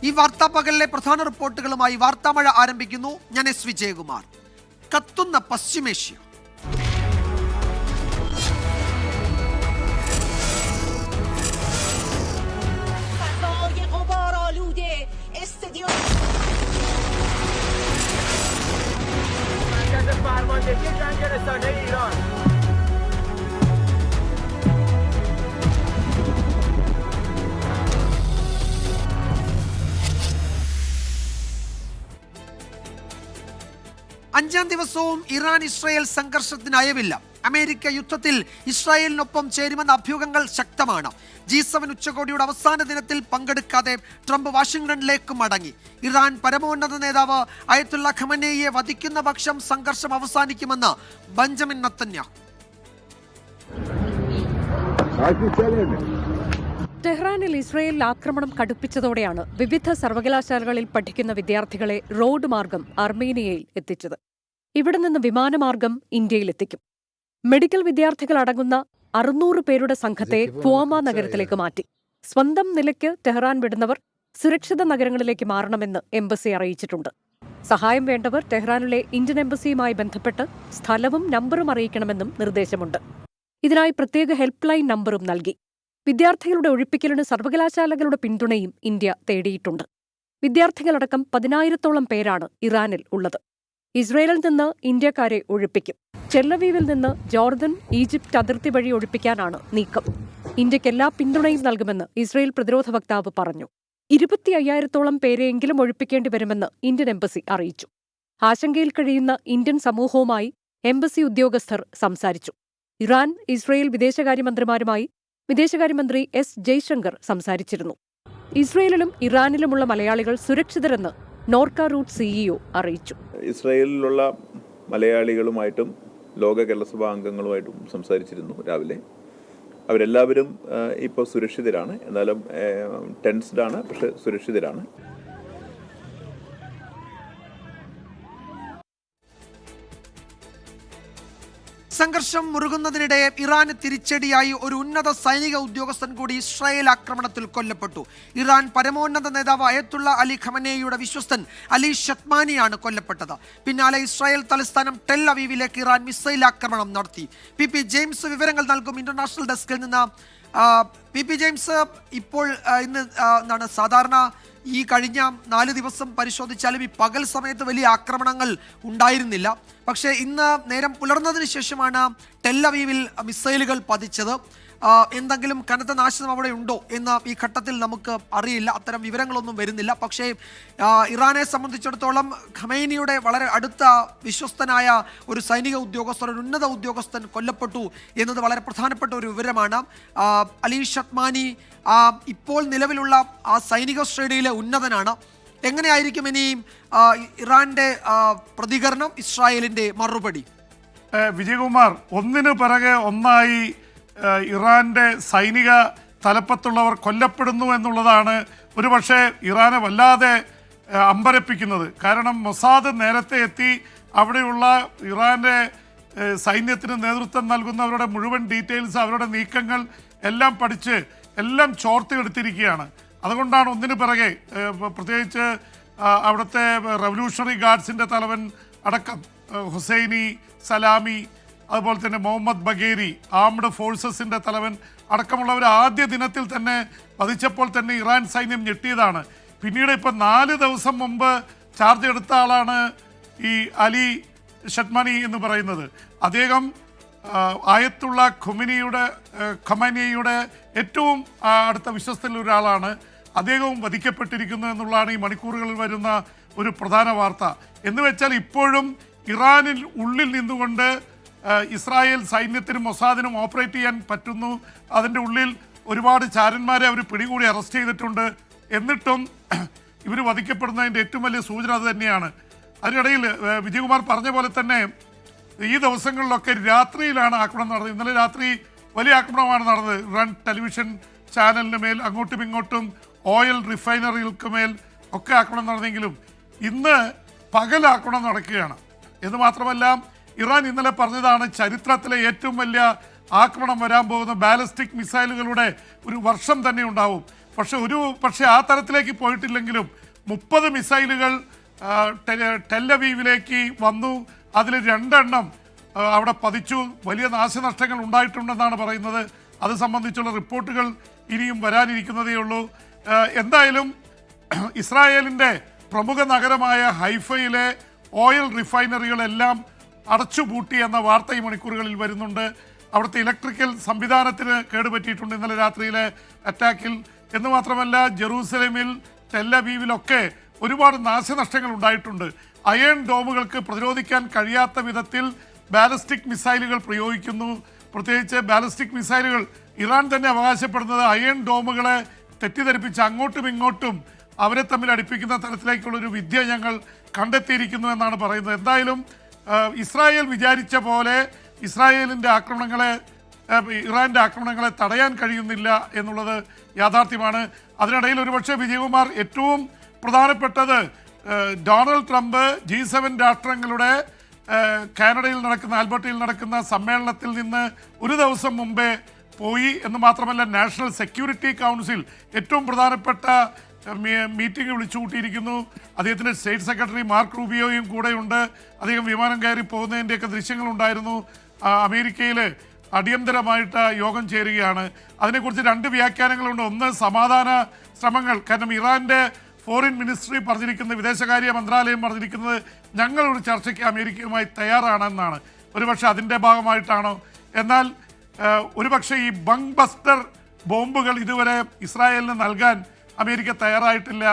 ഈ വാർത്താ പകലിലെ പ്രധാന റിപ്പോർട്ടുകളുമായി വാർത്താമഴ ആരംഭിക്കുന്നു. ഞാൻ എസ് വിജയകുമാർ. കത്തുന്ന പശ്ചിമേഷ്യ. അഞ്ചാം ദിവസവും ഇറാൻ ഇസ്രായേൽ സംഘർഷത്തിന് അയവില്ല. അമേരിക്ക യുദ്ധത്തിൽ ഇസ്രായേലിനൊപ്പം ചേരുമെന്ന അഭ്യൂഹങ്ങൾ ശക്തമാണ്. G7 ഉച്ചകോടിയുടെ അവസാന ദിനത്തിൽ പങ്കെടുക്കാതെ ട്രംപ് വാഷിംഗ്ടണിലേക്ക് മടങ്ങി. ഇറാൻ പരമോന്നത നേതാവ് അയത്തുള്ള ഖമനേയിയെ വധിക്കുന്ന പക്ഷം സംഘർഷം അവസാനിക്കുമെന്ന് ബെഞ്ചമിൻ നെതന്യാഹു. ടെഹ്റാനിൽ ഇസ്രായേൽ ആക്രമണം കടുപ്പിച്ചതോടെയാണ് വിവിധ സർവകലാശാലകളിൽ പഠിക്കുന്ന വിദ്യാർത്ഥികളെ റോഡ് മാർഗം അർമേനിയയിൽ എത്തിച്ചത്. ഇവിടെ നിന്ന് വിമാനമാർഗം ഇന്ത്യയിലെത്തിക്കും. മെഡിക്കൽ വിദ്യാർത്ഥികൾ അടങ്ങുന്ന 600 പേരുടെ സംഘത്തെ ക്വോമ നഗരത്തിലേക്ക് മാറ്റി. സ്വന്തം നിലയ്ക്ക് ടെഹ്റാൻ വിടുന്നവർ സുരക്ഷിത നഗരങ്ങളിലേക്ക് മാറണമെന്ന് എംബസി അറിയിച്ചിട്ടുണ്ട്. സഹായം വേണ്ടവർ ടെഹ്റാനിലെ ഇന്ത്യൻ എംബസിയുമായി ബന്ധപ്പെട്ട് സ്ഥലവും നമ്പറും അറിയിക്കണമെന്നും നിർദ്ദേശമുണ്ട്. ഇതിനായി പ്രത്യേക ഹെൽപ്പ് ലൈൻ നമ്പറും നൽകി. വിദ്യാർത്ഥികളുടെ ഒഴിപ്പിക്കലിന് സർവകലാശാലകളുടെ പിന്തുണയും ഇന്ത്യ തേടിയിട്ടുണ്ട്. വിദ്യാർത്ഥികളടക്കം 10,000-ഓളം പേരാണ് ഇറാനിൽ ഉള്ളത്. ഇസ്രയേലിൽ നിന്ന് ഇന്ത്യക്കാരെ ഒഴിപ്പിക്കും. ചെല്ലവീവിൽ നിന്ന് ജോർദൻ, ഈജിപ്ത് അതിർത്തി വഴി ഒഴിപ്പിക്കാനാണ് നീക്കം. ഇന്ത്യയ്ക്ക് എല്ലാ പിന്തുണയും നൽകുമെന്ന് ഇസ്രയേൽ പ്രതിരോധ വക്താവ് പറഞ്ഞു. 25,000-ഓളം പേരെയെങ്കിലും ഒഴിപ്പിക്കേണ്ടി വരുമെന്ന് ഇന്ത്യൻ എംബസി അറിയിച്ചു. ആശങ്കയിൽ കഴിയുന്ന ഇന്ത്യൻ സമൂഹവുമായി എംബസി ഉദ്യോഗസ്ഥർ സംസാരിച്ചു. ഇറാൻ, ഇസ്രയേൽ വിദേശകാര്യമന്ത്രിമാരുമായി വിദേശകാര്യമന്ത്രി എസ് ജയശങ്കർ സംസാരിച്ചിരുന്നു. ഇസ്രയേലിലും ഇറാനിലുമുള്ള മലയാളികൾ സുരക്ഷിതരെന്ന് നോർക്ക റൂട്ട് സിഇഒ അറിയിച്ചു. ഇസ്രയേലിലുള്ള മലയാളികളുമായിട്ടും ലോക കേരളസഭാ അംഗങ്ങളുമായിട്ടും സംസാരിച്ചിരുന്നു രാവിലെ. അവരെല്ലാവരും ഇപ്പോൾ സുരക്ഷിതരാണ്. എന്നാലും ടെൻസ്ഡാണ്, പക്ഷെ സുരക്ഷിതരാണ്. സംഘർഷം മുറുകുന്നതിനിടെ ഇറാന് തിരിച്ചടിയായി ഒരു ഉന്നത സൈനിക ഉദ്യോഗസ്ഥൻ കൂടി ഇസ്രായേൽ ആക്രമണത്തിൽ കൊല്ലപ്പെട്ടു. ഇറാൻ പരമോന്നത നേതാവ് അയത്തുള്ള അലി ഖമനേയിയുടെ വിശ്വസ്തൻ അലി ഷത്മാനിയാണ് കൊല്ലപ്പെട്ടത്. പിന്നാലെ ഇസ്രായേൽ തലസ്ഥാനം ടെൽ അവീവിലേക്ക് ഇറാൻ മിസൈൽ ആക്രമണം നടത്തി. പി ജെയിംസ് വിവരങ്ങൾ നൽകും ഇന്റർനാഷണൽ ഡെസ്കിൽ നിന്ന്. പി ജെയിംസ്, ഇപ്പോൾ ഇന്ന് എന്താണ് സാധാരണ ഈ കഴിഞ്ഞ 4 ദിവസം പരിശോധിച്ചാലും ഈ പകൽ സമയത്ത് വലിയ ആക്രമണങ്ങൾ ഉണ്ടായിരുന്നില്ല. പക്ഷേ ഇന്ന് നേരം പുലർന്നതിന് ശേഷമാണ് ടെൽ അവീവിൽ മിസൈലുകൾ പതിച്ചത്. എന്തെങ്കിലും കനത്ത നാശം അവിടെ ഉണ്ടോ എന്ന് ഈ ഘട്ടത്തിൽ നമുക്ക് അറിയില്ല. അത്തരം വിവരങ്ങളൊന്നും വരുന്നില്ല. പക്ഷേ ഇറാനെ സംബന്ധിച്ചിടത്തോളം ഖമൈനിയുടെ വളരെ അടുത്ത വിശ്വസ്തനായ ഒരു സൈനിക ഉദ്യോഗസ്ഥൻ, ഒരു ഉന്നത ഉദ്യോഗസ്ഥൻ കൊല്ലപ്പെട്ടു എന്നത് വളരെ പ്രധാനപ്പെട്ട ഒരു വിവരമാണ്. അലി ഷത്മാനി ഇപ്പോൾ നിലവിലുള്ള ആ സൈനിക ശ്രേണിയിലെ ഉന്നതനാണ്. എങ്ങനെയായിരിക്കും ഇനിയും ഇറാന്റെ പ്രതികരണം, ഇസ്രായേലിന്റെ മറുപടി? വിജയകുമാർ, ഒന്നിനു പിറകെ ഒന്നായി ഇറാന്റെ സൈനിക തലപ്പത്തുള്ളവർ കൊല്ലപ്പെടുന്നു എന്നുള്ളതാണ് ഒരുപക്ഷെ ഇറാനെ വല്ലാതെ അമ്പരപ്പിക്കുന്നത്. കാരണം മൊസാദ് നേരത്തെ എത്തി അവിടെയുള്ള ഇറാന്റെ സൈന്യത്തിന് നേതൃത്വം നൽകുന്നവരുടെ മുഴുവൻ ഡീറ്റെയിൽസ്, അവരുടെ നീക്കങ്ങൾ എല്ലാം പഠിച്ച് എല്ലാം ചോർത്തെടുത്തിരിക്കുകയാണ്. അതുകൊണ്ടാണ് ഒന്നിനു പിറകെ പ്രത്യേകിച്ച് അവിടുത്തെ റവല്യൂഷണറി ഗാർഡ്സിൻ്റെ തലവൻ അടക്കം ഹുസൈനി, സലാമി, അതുപോലെ തന്നെ മുഹമ്മദ് ബഗേരി, ആംഡ് ഫോഴ്സസിൻ്റെ തലവൻ അടക്കമുള്ളവർ ആദ്യ ദിനത്തിൽ തന്നെ വധിച്ചപ്പോൾ തന്നെ ഇറാൻ സൈന്യം ഞെട്ടിയതാണ്. പിന്നീട് ഇപ്പം 4 ദിവസം മുമ്പ് ചാർജ് എടുത്ത ആളാണ് ഈ അലി ഷത്മാനി എന്ന് പറയുന്നത്. അദ്ദേഹം ആയത്തുള്ള ഖമനേയിയുടെ ഏറ്റവും അടുത്ത വിശ്വസ്തരിൽ ഒരാളാണ്. അദ്ദേഹവും വധിക്കപ്പെട്ടിരിക്കുന്നു എന്നുള്ളതാണ് ഈ മണിക്കൂറുകളിൽ വരുന്ന ഒരു പ്രധാന വാർത്ത. എന്ന് വെച്ചാൽ ഇപ്പോഴും ഇറാനിൽ ഉള്ളിൽ നിന്നുകൊണ്ട് ഇസ്രായേൽ സൈന്യത്തിനും മൊസാദിനും ഓപ്പറേറ്റ് ചെയ്യാൻ പറ്റുന്നു. അതിൻ്റെ ഉള്ളിൽ ഒരുപാട് ചാരന്മാരെ അവർ പിടികൂടി അറസ്റ്റ് ചെയ്തിട്ടുണ്ട്. എന്നിട്ടും ഇവർ വധിക്കപ്പെടുന്നതിൻ്റെ ഏറ്റവും വലിയ സൂചന അത് തന്നെയാണ്. അതിനിടയിൽ വിജയകുമാർ പറഞ്ഞ പോലെ തന്നെ ഈ ദിവസങ്ങളിലൊക്കെ രാത്രിയിലാണ് ആക്രമണം നടന്നത്. ഇന്നലെ രാത്രി വലിയ ആക്രമണമാണ് നടന്നത്. ഇറാൻ ടെലിവിഷൻ ചാനലിന് മേൽ, അങ്ങോട്ടും ഇങ്ങോട്ടും ഓയിൽ റിഫൈനറികൾക്ക് മേൽ ഒക്കെ ആക്രമണം നടന്നെങ്കിലും ഇന്ന് പകൽ ആക്രമണം നടക്കുകയാണ്. എന്ന് മാത്രമല്ല, ഇറാൻ ഇന്നലെ പറഞ്ഞതാണ് ചരിത്രത്തിലെ ഏറ്റവും വലിയ ആക്രമണം വരാൻ പോകുന്ന ബാലിസ്റ്റിക് മിസൈലുകളുടെ ഒരു വർഷം തന്നെ ഉണ്ടാവും. പക്ഷേ ആ തരത്തിലേക്ക് പോയിട്ടില്ലെങ്കിലും 30 മിസൈലുകൾ ടെല്ലവീവിലേക്ക് വന്നു. അതിൽ 2 എണ്ണം അവിടെ പതിച്ചു. വലിയ നാശനഷ്ടങ്ങൾ ഉണ്ടായിട്ടുണ്ടെന്നാണ് പറയുന്നത്. അത് സംബന്ധിച്ചുള്ള റിപ്പോർട്ടുകൾ ഇനിയും വരാനിരിക്കുന്നതേ ഉള്ളൂ. എന്തായാലും ഇസ്രായേലിൻ്റെ പ്രമുഖ നഗരമായ ഹൈഫയിലെ ഓയിൽ റിഫൈനറികളെല്ലാം അടച്ചുപൂട്ടി എന്ന വാർത്ത ഈ മണിക്കൂറുകളിൽ വരുന്നുണ്ട്. അവിടുത്തെ ഇലക്ട്രിക്കൽ സംവിധാനത്തിന് കേടുപറ്റിയിട്ടുണ്ട് ഇന്നലെ രാത്രിയിലെ അറ്റാക്കിൽ. എന്ന് മാത്രമല്ല ജെറൂസലേമിൽ ടെല്ലവീവിലൊക്കെ ഒരുപാട് നാശനഷ്ടങ്ങൾ ഉണ്ടായിട്ടുണ്ട്. അയൺ ഡോമുകൾക്ക് പ്രതിരോധിക്കാൻ കഴിയാത്ത വിധത്തിൽ ബാലിസ്റ്റിക് മിസൈലുകൾ പ്രയോഗിക്കുന്നു. പ്രത്യേകിച്ച് ബാലിസ്റ്റിക് മിസൈലുകൾ ഇറാൻ തന്നെ അവകാശപ്പെടുന്നത് അയൺ ഡോമുകളെ തെറ്റിദ്ധരിപ്പിച്ച് അങ്ങോട്ടും ഇങ്ങോട്ടും അവരെ തമ്മിൽ അടുപ്പിക്കുന്ന തരത്തിലേക്കുള്ളൊരു വിദ്യ ഞങ്ങൾ കണ്ടെത്തിയിരിക്കുന്നു എന്നാണ് പറയുന്നത്. എന്തായാലും ഇസ്രായേൽ വിചാരിച്ച പോലെ ഇസ്രായേലിൻ്റെ ആക്രമണങ്ങളെ ഇറാൻ്റെ ആക്രമണങ്ങളെ തടയാൻ കഴിയുന്നില്ല എന്നുള്ളത് യാഥാർത്ഥ്യമാണ്. അതിനിടയിൽ ഒരുപക്ഷെ വിജയകുമാർ ഏറ്റവും പ്രധാനപ്പെട്ടത് ഡൊണാൾഡ് ട്രംപ് G7 രാഷ്ട്രങ്ങളുടെ കാനഡയിൽ നടക്കുന്ന ആൽബർട്ടയിൽ നടക്കുന്ന സമ്മേളനത്തിൽ നിന്ന് ഒരു ദിവസം മുമ്പേ പോയി എന്ന് മാത്രമല്ല നാഷണൽ സെക്യൂരിറ്റി കൗൺസിൽ ഏറ്റവും പ്രധാനപ്പെട്ട മീറ്റിംഗ് വിളിച്ചു കൂട്ടിയിരിക്കുന്നു. അദ്ദേഹത്തിൻ്റെ സ്റ്റേറ്റ് സെക്രട്ടറി മാർക്ക് റൂബിയോയും കൂടെയുണ്ട്. അദ്ദേഹം വിമാനം കയറി പോകുന്നതിൻ്റെയൊക്കെ ദൃശ്യങ്ങളുണ്ടായിരുന്നു. അമേരിക്കയിൽ അടിയന്തരമായിട്ട് യോഗം ചേരുകയാണ്. അതിനെക്കുറിച്ച് 2 വ്യാഖ്യാനങ്ങളുണ്ട്. ഒന്ന് സമാധാന ശ്രമങ്ങൾ, കാരണം ഇറാൻ്റെ ഫോറിൻ മിനിസ്ട്രി പറഞ്ഞിരിക്കുന്നത്, വിദേശകാര്യ മന്ത്രാലയം പറഞ്ഞിരിക്കുന്നത് ഞങ്ങളൊരു ചർച്ചയ്ക്ക് അമേരിക്കയുമായി തയ്യാറാണെന്നാണ്. ഒരുപക്ഷെ അതിൻ്റെ ഭാഗമായിട്ടാണോ? എന്നാൽ ഒരുപക്ഷെ ഈ ബങ്ക് ബസ്റ്റർ ബോംബുകൾ ഇതുവരെ ഇസ്രായേലിന് നൽകാൻ അമേരിക്ക തയ്യാറായിട്ടില്ല.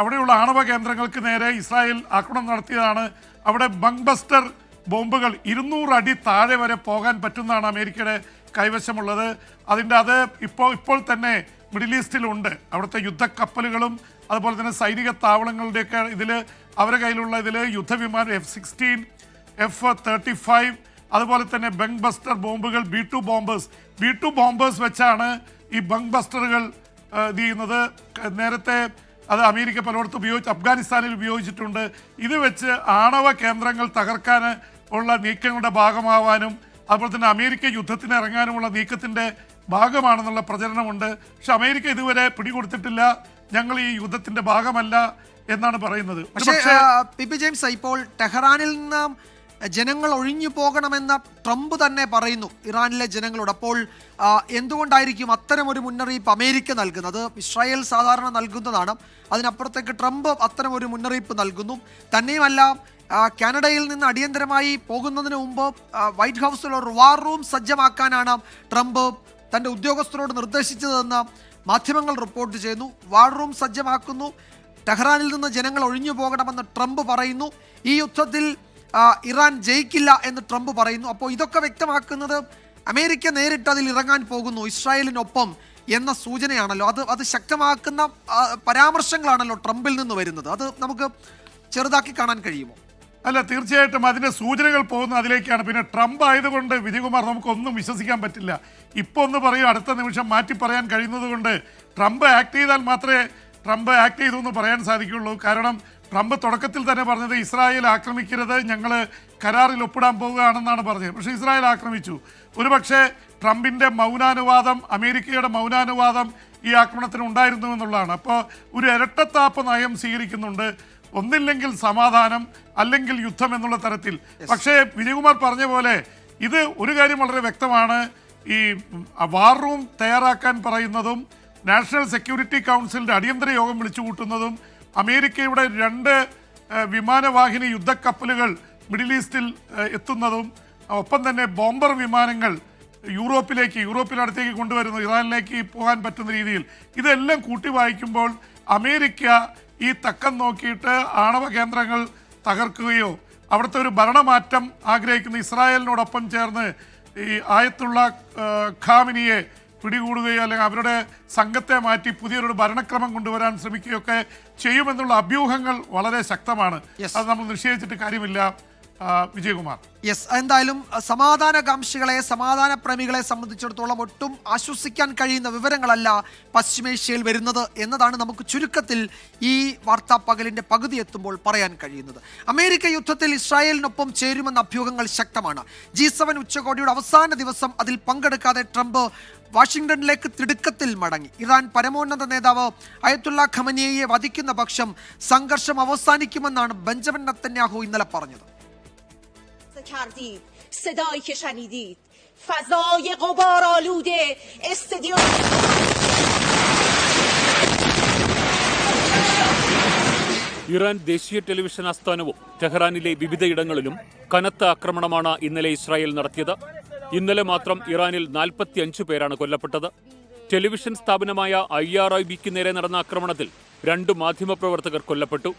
അവിടെയുള്ള ആണവ കേന്ദ്രങ്ങൾക്ക് നേരെ ഇസ്രായേൽ ആക്രമണം നടത്തിയതാണ്. അവിടെ ബങ്ക് ബസ്റ്റർ ബോംബുകൾ 200 അടി താഴെ വരെ പോകാൻ പറ്റുന്നതാണ് അമേരിക്കയുടെ കൈവശമുള്ളത്. അത് ഇപ്പോൾ തന്നെ മിഡിൽ ഈസ്റ്റിലുണ്ട്. അവിടുത്തെ യുദ്ധക്കപ്പലുകളും അതുപോലെ തന്നെ സൈനിക താവളങ്ങളുടെയൊക്കെ അവരുടെ കയ്യിലുള്ള യുദ്ധവിമാനം F-16, F-35, അതുപോലെ തന്നെ ബങ്ക് ബസ്റ്റർ ബോംബുകൾ, B-2 ബോംബേഴ്സ് വെച്ചാണ് ഈ ബങ്ക് ബസ്റ്ററുകൾ ഇത് ചെയ്യുന്നത്. നേരത്തെ അത് അമേരിക്ക പലയിടത്തും അഫ്ഗാനിസ്ഥാനിൽ ഉപയോഗിച്ചിട്ടുണ്ട്. ഇത് വെച്ച് ആണവ കേന്ദ്രങ്ങൾ തകർക്കാൻ ഉള്ള നീക്കങ്ങളുടെ ഭാഗമാവാനും അതുപോലെ തന്നെ അമേരിക്ക യുദ്ധത്തിന് ഇറങ്ങാനുമുള്ള നീക്കത്തിൻ്റെ ഭാഗമാണെന്നുള്ള പ്രചരണമുണ്ട്. പക്ഷെ അമേരിക്ക ഇതുവരെ പിടികൊടുത്തിട്ടില്ല, ഞങ്ങൾ ഈ യുദ്ധത്തിൻ്റെ ഭാഗമല്ല എന്നാണ് പറയുന്നത്. പക്ഷേ പി ജെയിംസ്, ഇപ്പോൾ ടെഹ്റാനിൽ നിന്ന് ജനങ്ങൾ ഒഴിഞ്ഞു പോകണമെന്ന ട്രംപ് തന്നെ പറയുന്നു ഇറാനിലെ ജനങ്ങളോട്. അപ്പോൾ എന്തുകൊണ്ടായിരിക്കും അത്തരമൊരു മുന്നറിയിപ്പ് അമേരിക്ക നൽകുന്നത്? ഇസ്രായേൽ സാധാരണ നൽകുന്നതാണ്, അതിനപ്പുറത്തേക്ക് ട്രംപ് അത്തരമൊരു മുന്നറിയിപ്പ് നൽകുന്നു. തന്നെയുമല്ല, കാനഡയിൽ നിന്ന് അടിയന്തരമായി പോകുന്നതിന് മുമ്പ് വൈറ്റ് ഹൗസിൽ ഒരു വാർ റൂം സജ്ജമാക്കാനാണ് ട്രംപ് തൻ്റെ ഉദ്യോഗസ്ഥരോട് നിർദ്ദേശിച്ചതെന്ന് മാധ്യമങ്ങൾ റിപ്പോർട്ട് ചെയ്യുന്നു. വാർ റൂം സജ്ജമാക്കുന്നു, ടെഹ്റാനിൽ നിന്ന് ജനങ്ങൾ ഒഴിഞ്ഞു പോകണമെന്ന് ട്രംപ് പറയുന്നു. ഈ യുദ്ധത്തിൽ ഇറാൻ ജയിക്കില്ല എന്ന് ട്രംപ് പറയുന്നു. അപ്പോൾ ഇതൊക്കെ വ്യക്തമാക്കുന്നത് അമേരിക്ക നേരിട്ട് അതിൽ ഇറങ്ങാൻ പോകുന്നു ഇസ്രായേലിനൊപ്പം എന്ന സൂചനയാണല്ലോ. അത് ശക്തമാക്കുന്ന പരാമർശങ്ങളാണല്ലോ ട്രംപിൽ നിന്ന് വരുന്നത്. അത് നമുക്ക് ചെറുതാക്കി കാണാൻ കഴിയുമോ? അല്ല, തീർച്ചയായിട്ടും അതിൻ്റെ സൂചനകൾ പോകുന്നത് അതിലേക്കാണ്. പിന്നെ ട്രംപ് ആയതുകൊണ്ട് വിജയകുമാർ നമുക്കൊന്നും വിശ്വസിക്കാൻ പറ്റില്ല. ഇപ്പോൾ ഒന്ന് പറയും, അടുത്ത നിമിഷം മാറ്റി പറയാൻ കഴിയുന്നത് കൊണ്ട് ട്രംപ് ആക്ട് ചെയ്താൽ മാത്രമേ ട്രംപ് ആക്ട് ചെയ്തു എന്ന് പറയാൻ സാധിക്കുള്ളൂ. കാരണം ട്രംപ് തുടക്കത്തിൽ തന്നെ പറഞ്ഞത് ഇസ്രായേൽ ആക്രമിക്കരുത്, ഞങ്ങൾ കരാറിൽ ഒപ്പിടാൻ പോവുകയാണെന്നാണ് പറഞ്ഞത്. പക്ഷേ ഇസ്രായേൽ ആക്രമിച്ചു. ഒരുപക്ഷെ ട്രംപിൻ്റെ മൗനാനുവാദം, അമേരിക്കയുടെ മൗനാനുവാദം ഈ ആക്രമണത്തിന് ഉണ്ടായിരുന്നു എന്നുള്ളതാണ്. അപ്പോൾ ഒരു ഇരട്ടത്താപ്പ് നയം സ്വീകരിക്കുന്നുണ്ട്. ഒന്നില്ലെങ്കിൽ സമാധാനം, അല്ലെങ്കിൽ യുദ്ധം എന്നുള്ള തരത്തിൽ. പക്ഷേ വിജയകുമാർ പറഞ്ഞ പോലെ ഇത് ഒരു കാര്യം വളരെ വ്യക്തമാണ്. ഈ വാർ റൂം തയ്യാറാക്കാൻ പറയുന്നതും നാഷണൽ സെക്യൂരിറ്റി കൗൺസിലിൻ്റെ അടിയന്തര യോഗം വിളിച്ചു കൂട്ടുന്നതും അമേരിക്കയുടെ 2 വിമാനവാഹിനി യുദ്ധക്കപ്പലുകൾ മിഡിൽ ഈസ്റ്റിൽ എത്തുന്നതും ഒപ്പം തന്നെ ബോംബർ വിമാനങ്ങൾ യൂറോപ്പിനടുത്തേക്ക് കൊണ്ടുവരുന്നു, ഇറാനിലേക്ക് പോകാൻ പറ്റുന്ന രീതിയിൽ, ഇതെല്ലാം കൂട്ടി വായിക്കുമ്പോൾ അമേരിക്ക ഈ തക്കം നോക്കിയിട്ട് ആണവ കേന്ദ്രങ്ങൾ തകർക്കുകയോ അവിടുത്തെ ഒരു ഭരണമാറ്റം ആഗ്രഹിക്കുന്ന ഇസ്രായേലിനോടൊപ്പം ചേർന്ന് ഈ ആയത്തുള്ള ഖാമിനിയെ പിടികൂടുകയോ അല്ലെങ്കിൽ അവരുടെ സംഘത്തെ മാറ്റി പുതിയൊരു ഭരണക്രമം കൊണ്ടുവരാൻ ശ്രമിക്കുകയൊക്കെ ചെയ്യുമെന്നുള്ള അഭ്യൂഹങ്ങൾ വളരെ ശക്തമാണ്. അത് നമ്മൾ നിഷേധിച്ചിട്ട് കാര്യമില്ല. വിജയകുമാർ. യെസ്, എന്തായാലും സമാധാനകാംക്ഷികളെ, സമാധാന പ്രേമികളെ സംബന്ധിച്ചിടത്തോളം ഒട്ടും ആശ്വസിക്കാൻ കഴിയുന്ന വിവരങ്ങളല്ല പശ്ചിമേഷ്യയിൽ വരുന്നത് എന്നതാണ് നമുക്ക് ചുരുക്കത്തിൽ ഈ വാർത്താ പകലിന്റെ പകുതി എത്തുമ്പോൾ പറയാൻ കഴിയുന്നത്. അമേരിക്ക യുദ്ധത്തിൽ ഇസ്രായേലിനൊപ്പം ചേരുമെന്ന അഭ്യൂഹങ്ങൾ ശക്തമാണ്. G7 ഉച്ചകോടിയുടെ അവസാന ദിവസം അതിൽ പങ്കെടുക്കാതെ ട്രംപ് വാഷിംഗ്ടണിലേക്ക് തിടുക്കത്തിൽ മടങ്ങി. ഇറാൻ പരമോന്നത നേതാവ് അയത്തുള്ള ഖമനേയിയെ വധിക്കുന്ന പക്ഷം സംഘർഷം അവസാനിക്കുമെന്നാണ് ബെഞ്ചമിൻ നെതന്യാഹു ഇന്നലെ പറഞ്ഞത്. کردید صدایی که شنیدید فضای غبارآلوده استادیوم ഇറാൻ ദേശീയ ടെലിവിഷൻ ആസ്ഥാനവും ടെഹ്റാനിലെ വിവിധയിടങ്ങളിലും കനത്ത ആക്രമണമാണ് ഇന്നലെ ഇസ്രായേൽ നടത്തിയത്. ഇന്നലെ മാത്രം ഇറാനിൽ 45 പേരാണ് കൊല്ലപ്പെട്ടത്. ടെലിവിഷൻ സ്ഥാപനമായ IRIBക്ക് നേരെ നടന്ന ആക്രമണത്തിൽ 2 മാധ്യമപ്രവർത്തകർ കൊല്ലപ്പെട്ടു.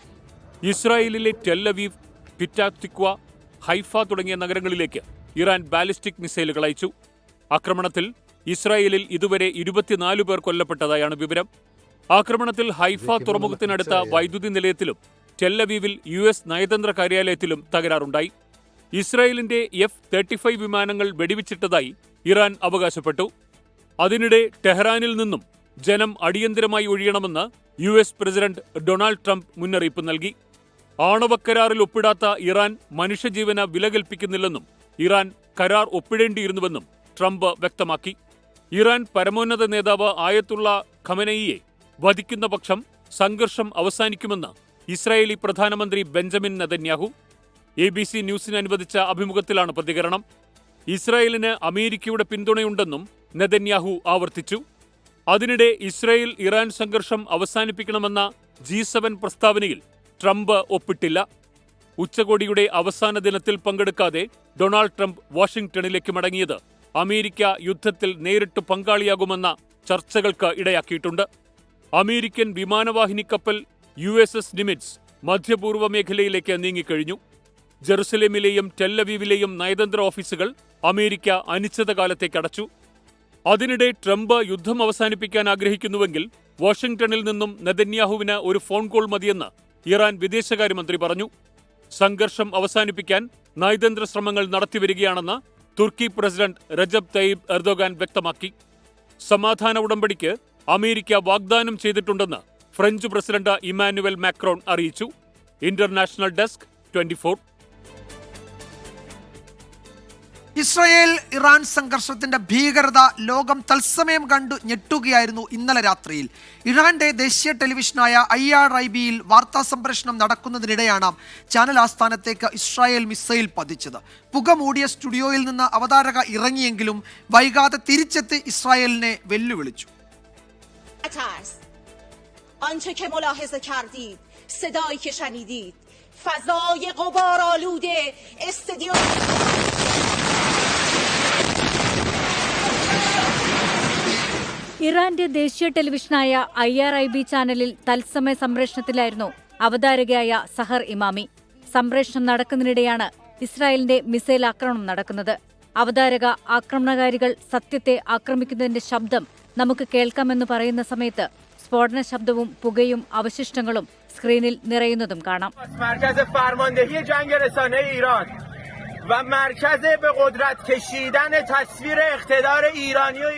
ഇസ്രായേലിലെ ടെൽ അവീവ്, പിറ്റാതിക്വ, ഹൈഫ തുടങ്ങിയ നഗരങ്ങളിലേക്ക് ഇറാൻ ബാലിസ്റ്റിക് മിസൈലുകൾ അയച്ചു. ആക്രമണത്തിൽ ഇസ്രായേലിൽ ഇതുവരെ 24 പേർ കൊല്ലപ്പെട്ടതായാണ് വിവരം. ആക്രമണത്തിൽ ഹൈഫ തുറമുഖത്തിനടുത്ത വൈദ്യുതി നിലയത്തിലും ടെൽ അവീവിൽ US നയതന്ത്ര കാര്യാലയത്തിലും തകരാറുണ്ടായി. ഇസ്രായേലിന്റെ F-35 വിമാനങ്ങൾ വെടിവെച്ചിട്ടതായി ഇറാൻ അവകാശപ്പെട്ടു. അതിനിടെ ടെഹ്റാനിൽ നിന്നും ജനം അടിയന്തരമായി ഒഴിയണമെന്ന് US പ്രസിഡന്റ് ഡൊണാൾഡ് ട്രംപ് മുന്നറിയിപ്പ് നൽകി. ആണവക്കരാറിൽ ഒപ്പിടാത്ത ഇറാൻ മനുഷ്യജീവന് വില കൽപ്പിക്കുന്നില്ലെന്നും ഇറാൻ കരാർ ഒപ്പിടേണ്ടിയിരുന്നുവെന്നും ട്രംപ് വ്യക്തമാക്കി. ഇറാൻ പരമോന്നത നേതാവ് ആയത്തുള്ള ഖമനേയിയെ വധിക്കുന്ന പക്ഷം സംഘർഷം അവസാനിക്കുമെന്ന് ഇസ്രായേലി പ്രധാനമന്ത്രി ബെഞ്ചമിൻ നെതന്യാഹു. ABC ന്യൂസിന് അനുവദിച്ച അഭിമുഖത്തിലാണ് പ്രതികരണം. ഇസ്രായേലിന് അമേരിക്കയുടെ പിന്തുണയുണ്ടെന്നും നെതന്യാഹു ആവർത്തിച്ചു. അതിനിടെ ഇസ്രായേൽ ഇറാൻ സംഘർഷം അവസാനിപ്പിക്കണമെന്ന G7 പ്രസ്താവനയിൽ ട്രംപ് ഒപ്പിട്ടില്ല. ഉച്ചകോടിയുടെ അവസാന ദിനത്തിൽ പങ്കെടുക്കാതെ ഡൊണാൾഡ് ട്രംപ് വാഷിംഗ്ടണിലേക്ക് മടങ്ങിയത് അമേരിക്ക യുദ്ധത്തിൽ നേരിട്ട് പങ്കാളിയാകുമെന്ന ചർച്ചകൾക്ക് ഇടയാക്കിയിട്ടുണ്ട്. അമേരിക്കൻ വിമാനവാഹിനി കപ്പൽ USS നിമിറ്റ്സ് മധ്യപൂർവ്വ മേഖലയിലേക്ക് നീങ്ങിക്കഴിഞ്ഞു. ജെറുസലേമിലെയും ടെൽ അവീവിലെയും നയതന്ത്ര ഓഫീസുകൾ അമേരിക്ക അനിശ്ചിതകാലത്തേക്ക് അടച്ചു. അതിനിടെ ട്രംപ് യുദ്ധം അവസാനിപ്പിക്കാൻ ആഗ്രഹിക്കുന്നുവെങ്കിൽ വാഷിംഗ്ടണിൽ നിന്നും നെതന്യാഹുവിന് ഒരു ഫോൺ കോൾ മതിയെന്ന് ഇറാൻ വിദേശകാര്യമന്ത്രി പറഞ്ഞു. സംഘർഷം അവസാനിപ്പിക്കാൻ നയതന്ത്ര ശ്രമങ്ങൾ നടത്തിവരികയാണെന്ന് തുർക്കി പ്രസിഡന്റ് റജബ് തയ്യിബ് എർദോഗാൻ വ്യക്തമാക്കി. സമാധാന ഉടമ്പടിക്ക് അമേരിക്ക വാഗ്ദാനം ചെയ്തിട്ടുണ്ടെന്ന് ഫ്രഞ്ച് പ്രസിഡന്റ് ഇമാനുവൽ മാക്രോൺ അറിയിച്ചു. International desk 24. ഇസ്രായേൽ ഇറാൻ സംഘർഷത്തിന്റെ ഭീകരത ലോകം തത്സമയം കണ്ടു ഞെട്ടുകയായിരുന്നു ഇന്നലെ രാത്രിയിൽ. ഇറാന്റെ ദേശീയ ടെലിവിഷനായ IRIBയിൽ വാർത്താ സംപ്രേഷണം നടക്കുന്നതിനിടെയാണ് ചാനൽ ആസ്ഥാനത്തേക്ക് ഇസ്രായേൽ മിസൈൽ പതിച്ചത്. പുക മൂടിയ സ്റ്റുഡിയോയിൽ നിന്ന് അവതാരക ഇറങ്ങിയെങ്കിലും വൈകാതെ തിരിച്ചെത്തി ഇസ്രായേലിനെ വെല്ലുവിളിച്ചു. آنچه که ملاحظه کردید صدایی که شنیدید فضای غبارآلوده استادیوم ഇറാന്റെ ദേശീയ ടെലിവിഷനായ IRIB ചാനലിൽ തത്സമയ സംപ്രേഷണത്തിലായിരുന്നു അവതാരകയായ സഹർ ഇമാമി. സംപ്രേഷണം നടക്കുന്നതിനിടെയാണ് ഇസ്രായേലിന്റെ മിസൈൽ ആക്രമണം നടക്കുന്നത്. അവതാരക ആക്രമണകാരികൾ സത്യത്തെ ആക്രമിക്കുന്നതിന്റെ ശബ്ദം നമുക്ക് കേൾക്കാമെന്ന് പറയുന്ന സമയത്ത് സ്ഫോടന ശബ്ദവും പുകയും അവശിഷ്ടങ്ങളും സ്ക്രീനിൽ നിറയുന്നതും കാണാം.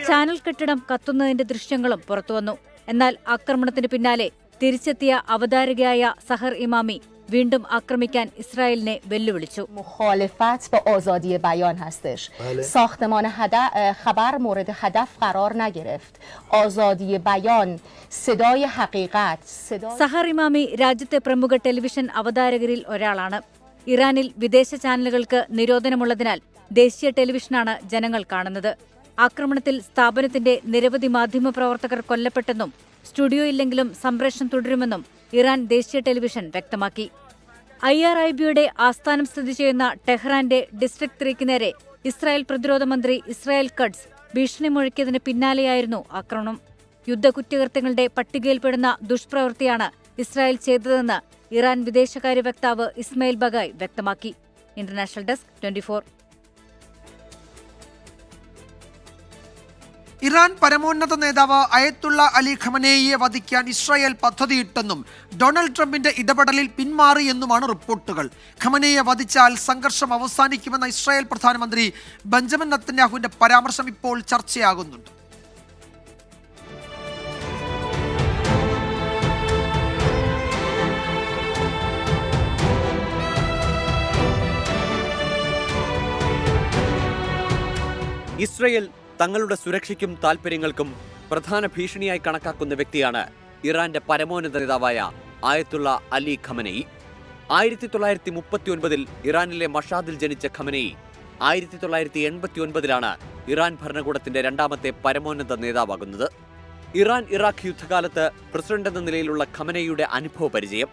ചാനൽ കെട്ടിടം കത്തുന്നതിന്റെ ദൃശ്യങ്ങളും പുറത്തുവന്നു. എന്നാൽ ആക്രമണത്തിന് പിന്നാലെ തിരിച്ചെത്തിയ അവതാരകയായ സഹർ ഇമാമി വീണ്ടും ആക്രമിക്കാൻ ഇസ്രായേലിനെ വെല്ലുവിളിച്ചു. مخالفت با آزادی بیان هستش. ساختمان خبر مورد هدف قرار نگرفت. آزادی بیان، صدای حقیقت. സഹർ ഇമാമി രാജ്യത്തെ പ്രമുഖ ടെലിവിഷൻ അവതാരകരിൽ ഒരാളാണ്. ഇറാനിൽ വിദേശ ചാനലുകൾക്ക് നിരോധനമുള്ളതിനാൽ ദേശീയ ടെലിവിഷനാണ് ജനങ്ങൾ കാണുന്നത്. ആക്രമണത്തിൽ സ്ഥാപനത്തിന്റെ നിരവധി മാധ്യമപ്രവർത്തകർ കൊല്ലപ്പെട്ടെന്നും സ്റ്റുഡിയോയില്ലെങ്കിലും സംപ്രേഷണം തുടരുമെന്നും ഇറാൻ ദേശീയ ടെലിവിഷൻ വ്യക്തമാക്കി. IRIBയുടെ ആസ്ഥാനം സ്ഥിതി ചെയ്യുന്ന ടെഹ്റാന്റെ ഡിസ്ട്രിക്ട് 3ക്ക് നേരെ ഇസ്രായേൽ പ്രതിരോധ മന്ത്രി ഇസ്രായേൽ കട്സ് ഭീഷണി മുഴക്കിയതിന് പിന്നാലെയായിരുന്നു ആക്രമണം. യുദ്ധകുറ്റകൃത്യങ്ങളുടെ പട്ടികയിൽപ്പെടുന്ന ദുഷ്പ്രവൃത്തിയാണ് ഇസ്രായേൽ ചെയ്തതെന്ന് ഇറാൻ വിദേശകാര്യ വക്താവ് ഇസ്മയിൽ ബഗായ് വ്യക്തമാക്കി. International desk 24. ഇറാൻ പരമോന്നത നേതാവ് അയത്തുള്ള അലി ഖമനേയിയെ വധിക്കാൻ ഇസ്രായേൽ പദ്ധതിയിട്ടെന്നും ഡൊണാൾഡ് ട്രംപിന്റെ ഇടപെടലിൽ പിന്മാറിയെന്നുമാണ് റിപ്പോർട്ടുകൾ. ഖമനേയിയെ വധിച്ചാൽ സംഘർഷം അവസാനിക്കുമെന്ന ഇസ്രായേൽ പ്രധാനമന്ത്രി ബെഞ്ചമിൻ നെതന്യാഹുവിന്റെ പരാമർശം ഇപ്പോൾ ചർച്ചയാകുന്നുണ്ട്. ഇസ്രയേൽ തങ്ങളുടെ സുരക്ഷയ്ക്കും താൽപ്പര്യങ്ങൾക്കും പ്രധാന ഭീഷണിയായി കണക്കാക്കുന്ന വ്യക്തിയാണ് ഇറാന്റെ പരമോന്നത നേതാവായ ആയത്തുള്ള അലി ഖമനേയി. 1939 ഇറാനിലെ മഷാദിൽ ജനിച്ച ഖമനേയി 1989 ഇറാൻ ഭരണകൂടത്തിന്റെ രണ്ടാമത്തെ പരമോന്നത നേതാവാകുന്നത്. ഇറാൻ ഇറാഖ് യുദ്ധകാലത്ത് പ്രസിഡന്റ് എന്ന നിലയിലുള്ള ഖമനേയിയുടെ അനുഭവ പരിചയം,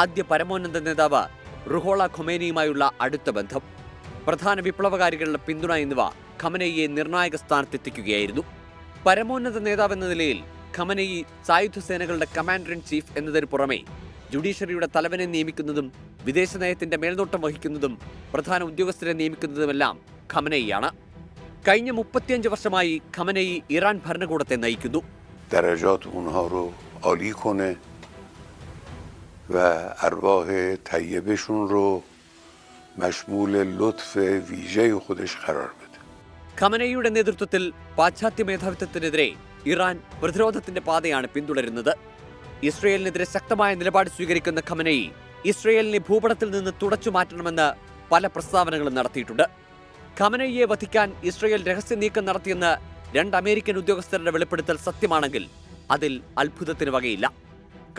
ആദ്യ പരമോന്നത നേതാവ് റുഹോള ഖൊമേനിയുമായുള്ള അടുത്ത ബന്ധം, പ്രധാന വിപ്ലവകാരികളുടെ പിന്തുണ എന്നിവ ഖമനേയിയെ നിർണായക സ്ഥാനത്തെത്തിക്കുകയായിരുന്നു. പരമോന്നത നേതാവെന്ന നിലയിൽ ഖമനേയി സായുധ സേനകളുടെ കമാൻഡർ ഇൻ ചീഫ് എന്നതിനു പുറമെ ജുഡീഷ്യറിയുടെ തലവനെ നിയമിക്കുന്നതും വിദേശനയത്തിന്റെ മേൽനോട്ടം വഹിക്കുന്നതും പ്രധാന ഉദ്യോഗസ്ഥരെ നിയമിക്കുന്നതുമെല്ലാം ഖമനേയിയാണ്. കഴിഞ്ഞ 35 വർഷമായി ഖമനേയി ഇറാൻ ഭരണകൂടത്തെ നയിക്കുന്നു. ഖമനേയിയുടെ നേതൃത്വത്തിൽ പാശ്ചാത്യ മേധാവിത്വത്തിനെതിരെ ഇറാൻ പ്രതിരോധത്തിന്റെ പാതയാണ് പിന്തുടരുന്നത്. ഇസ്രയേലിനെതിരെ ശക്തമായ നിലപാട് സ്വീകരിക്കുന്ന ഖമനേയി ഇസ്രയേലിനെ ഭൂപടത്തിൽ നിന്ന് തുടച്ചു മാറ്റണമെന്ന് പല പ്രസ്താവനകളും നടത്തിയിട്ടുണ്ട്. ഖമനേയിയെ വധിക്കാൻ ഇസ്രയേൽ രഹസ്യ നീക്കം നടത്തിയെന്ന് 2 അമേരിക്കൻ ഉദ്യോഗസ്ഥരുടെ വെളിപ്പെടുത്തൽ സത്യമാണെങ്കിൽ അതിൽ അത്ഭുതത്തിന് വകയില്ല.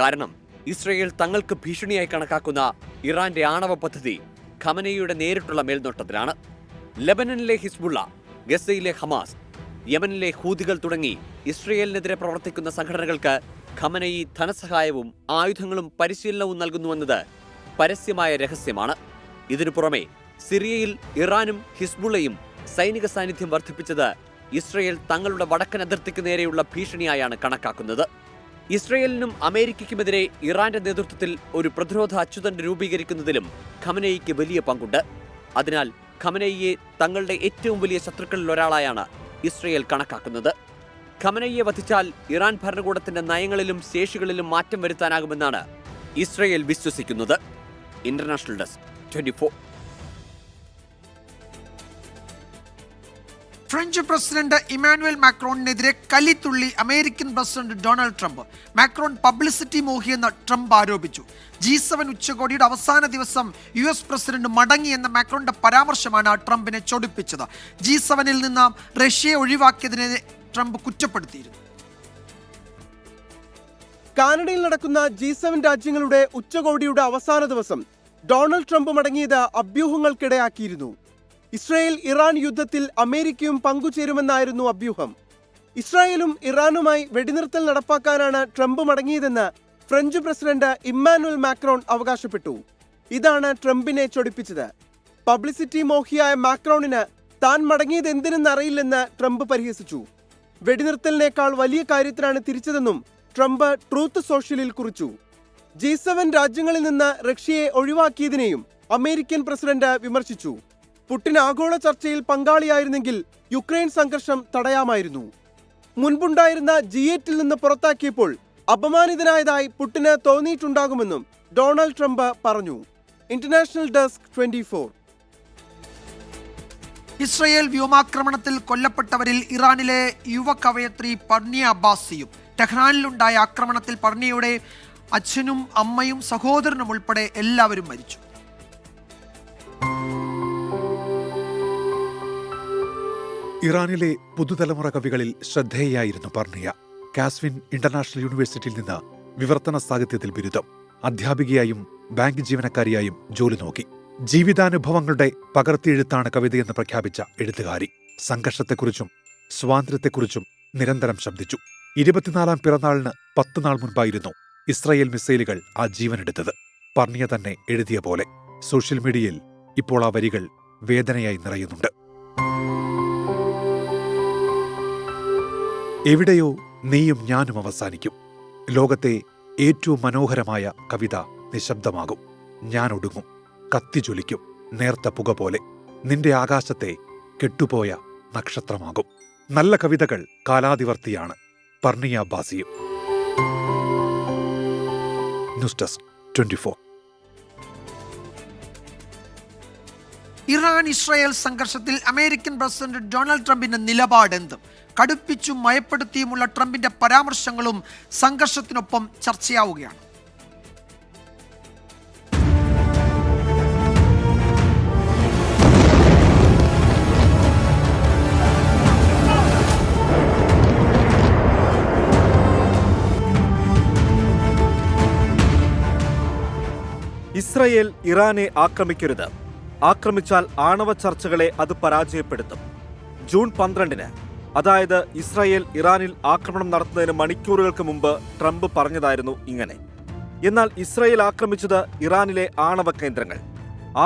കാരണം ഇസ്രയേൽ തങ്ങൾക്ക് ഭീഷണിയായി കണക്കാക്കുന്ന ഇറാന്റെ ആണവ പദ്ധതി ഖമനേയിയുടെ നേരിട്ടുള്ള മേൽനോട്ടത്തിലാണ്. ലെബനനിലെ ഹിസ്ബുള്ള, ഗസയിലെ ഹമാസ്, യമനിലെ ഹൂതികൾ തുടങ്ങി ഇസ്രയേലിനെതിരെ പ്രവർത്തിക്കുന്ന സംഘടനകൾക്ക് ഖമനേയി ധനസഹായവും ആയുധങ്ങളും പരിശീലനവും നൽകുന്നുവെന്നത് പരസ്യമായ രഹസ്യമാണ്. ഇതിനു പുറമെ സിറിയയിൽ ഇറാനും ഹിസ്ബുള്ളയും സൈനിക സാന്നിധ്യം വർദ്ധിപ്പിച്ചത് ഇസ്രയേൽ തങ്ങളുടെ വടക്കൻ അതിർത്തിക്ക് നേരെയുള്ള ഭീഷണിയായാണ് കണക്കാക്കുന്നത്. ഇസ്രയേലിനും അമേരിക്കയ്ക്കുമെതിരെ ഇറാന്റെ നേതൃത്വത്തിൽ ഒരു പ്രതിരോധ അച്ചുതണ്ട് രൂപീകരിക്കുന്നതിലും ഖമനേയിക്ക് വലിയ പങ്കുണ്ട്. അതിനാൽ ഖമനേയിയെ തങ്ങളുടെ ഏറ്റവും വലിയ ശത്രുക്കളിൽ ഒരാളായാണ് ഇസ്രയേൽ കണക്കാക്കുന്നത്. ഖമനേയിയെ വധിച്ചാൽ ഇറാൻ ഭരണകൂടത്തിന്റെ നയങ്ങളിലും ശേഷികളിലും മാറ്റം വരുത്താനാകുമെന്നാണ് ഇസ്രയേൽ വിശ്വസിക്കുന്നത്. International desk 24. French president Emmanuel മാക്രോണിനെതിരെ കലിത്തുള്ളി American president Donald Trump. Macron publicity മോഹിയെന്ന് ട്രംപ് ആരോപിച്ചു. G7 ഉച്ചകോടിയുടെ അവസാന ദിവസം US പ്രസിഡന്റ് മടങ്ങിയെന്ന മാക്രോണിന്റെ പരാമർശമാണ് ട്രംപിനെ ചൊടിപ്പിച്ചത്. G7-ൽ നിന്ന് റഷ്യയെ ഒഴിവാക്കിയതിനെ ട്രംപ് കുറ്റപ്പെടുത്തിയിരുന്നു. കാനഡയിൽ നടക്കുന്ന G7 രാജ്യങ്ങളുടെ ഉച്ചകോടിയുടെ അവസാന ദിവസം ഡൊണാൾഡ് ട്രംപ് മടങ്ങിയത് അഭ്യൂഹങ്ങൾക്കിടയാക്കിയിരുന്നു. ഇസ്രായേൽ ഇറാൻ യുദ്ധത്തിൽ അമേരിക്കയും പങ്കുചേരുമെന്നായിരുന്നു അഭ്യൂഹം. ഇസ്രായേലും ഇറാനുമായി വെടിനിർത്തൽ നടപ്പാക്കാനാണ് ട്രംപ് മടങ്ങിയതെന്ന് ഫ്രഞ്ച് പ്രസിഡന്റ് ഇമ്മാനുവൽ മാക്രോൺ അവകാശപ്പെട്ടു. ഇതാണ് ട്രംപിനെ ചൊടിപ്പിച്ചത്. പബ്ലിസിറ്റി മോഹിയായ മാക്രോണിന് താൻ മടങ്ങിയത് എന്തിനെന്നറിയില്ലെന്ന് ട്രംപ് പരിഹസിച്ചു. വെടിനിർത്തലിനേക്കാൾ വലിയ കാര്യത്തിനാണ് തിരിച്ചതെന്നും ട്രംപ് ട്രൂത്ത് സോഷ്യലിൽ കുറിച്ചു. G7 രാജ്യങ്ങളിൽ നിന്ന് റഷ്യയെ ഒഴിവാക്കിയതിനെയും അമേരിക്കൻ പ്രസിഡന്റ് വിമർശിച്ചു. പുടിൻ ആഗോള ചർച്ചയിൽ പങ്കാളിയായിരുന്നെങ്കിൽ യുക്രൈൻ സംഘർഷം തടയാമായിരുന്നു. മുൻപുണ്ടായിരുന്ന G8-ൽ നിന്ന് പുറത്താക്കിയപ്പോൾ അപമാനിതനായതായി പുടിന് തോന്നിയിട്ടുണ്ടാകുമെന്നും ഡൊണാൾഡ് ട്രംപ് പറഞ്ഞു. International desk 24. ഇസ്രയേൽ വ്യോമാക്രമണത്തിൽ കൊല്ലപ്പെട്ടവരിൽ ഇറാനിലെ യുവ കവയത്രി പർണിയ അബ്ബാസിയും. ടെഹ്റാനിലുണ്ടായ ആക്രമണത്തിൽ പർണിയയുടെ അച്ഛനും അമ്മയും സഹോദരനും ഉൾപ്പെടെ എല്ലാവരും മരിച്ചു. ഇറാനിലെ പുതുതലമുറ കവികളിൽ ശ്രദ്ധേയായിരുന്നു പർണിയ. കാസ്വിൻ ഇന്റർനാഷണൽ യൂണിവേഴ്സിറ്റിയിൽ നിന്ന് വിവർത്തന സാഹിത്യത്തിൽ ബിരുദം. അധ്യാപികയായും ബാങ്ക് ജീവനക്കാരിയായും ജോലി നോക്കി. ജീവിതാനുഭവങ്ങളുടെ പകർത്തിയെഴുത്താണ് കവിതയെന്ന് പ്രഖ്യാപിച്ച എഴുത്തുകാരി. സംഘർഷത്തെക്കുറിച്ചും സ്വാതന്ത്ര്യത്തെക്കുറിച്ചും നിരന്തരം ശബ്ദിച്ചു. 24-ാം പിറന്നാളിന് 10 നാൾ മുൻപായിരുന്നു ഇസ്രായേൽ മിസൈലുകൾ ആ ജീവനെടുത്തത്. പർണിയ തന്നെ എഴുതിയ പോലെ. സോഷ്യൽ മീഡിയയിൽ ഇപ്പോൾ ആ വരികൾ വേദനയായി നിറയുന്നുണ്ട്. എവിടെയോ നീയും ഞാനും അവസാനിക്കും. ലോകത്തെ ഏറ്റവും മനോഹരമായ കവിത നിശബ്ദമാകും. ഞാൻ ഒടുങ്ങും, കത്തിജ്വലിക്കും നേർത്ത പുക പോലെ. നിന്റെ ആകാശത്തെ കെട്ടുപോയ നക്ഷത്രമാകും. നല്ല കവിതകൾ കാലാതിവർത്തിയാണ്. പർണിയ ബാസിയും. News desk 24. ഇറാൻ ഇസ്രായേൽ സംഘർഷത്തിൽ അമേരിക്കൻ പ്രസിഡന്റ് ഡൊണാൾഡ് ട്രംപിന്റെ നിലപാടെന്തും കടുപ്പിച്ചും മയപ്പെടുത്തിയുമുള്ള ട്രംപിന്റെ പരാമർശങ്ങളും സംഘർഷത്തിനൊപ്പം ചർച്ചയാവുകയാണ്. ഇസ്രയേൽ ഇറാനെ ആക്രമിക്കരുത്, ആക്രമിച്ചാൽ ആണവ ചർച്ചകളെ അത് പരാജയപ്പെടുത്തും. ജൂൺ 12-ന്, അതായത് ഇസ്രയേൽ ഇറാനിൽ ആക്രമണം നടത്തുന്നതിന് മണിക്കൂറുകൾക്ക് മുമ്പ് ട്രംപ് പറഞ്ഞതായിരുന്നു ഇങ്ങനെ. എന്നാൽ ഇസ്രയേൽ ആക്രമിച്ചത് ഇറാനിലെ ആണവ കേന്ദ്രങ്ങൾ.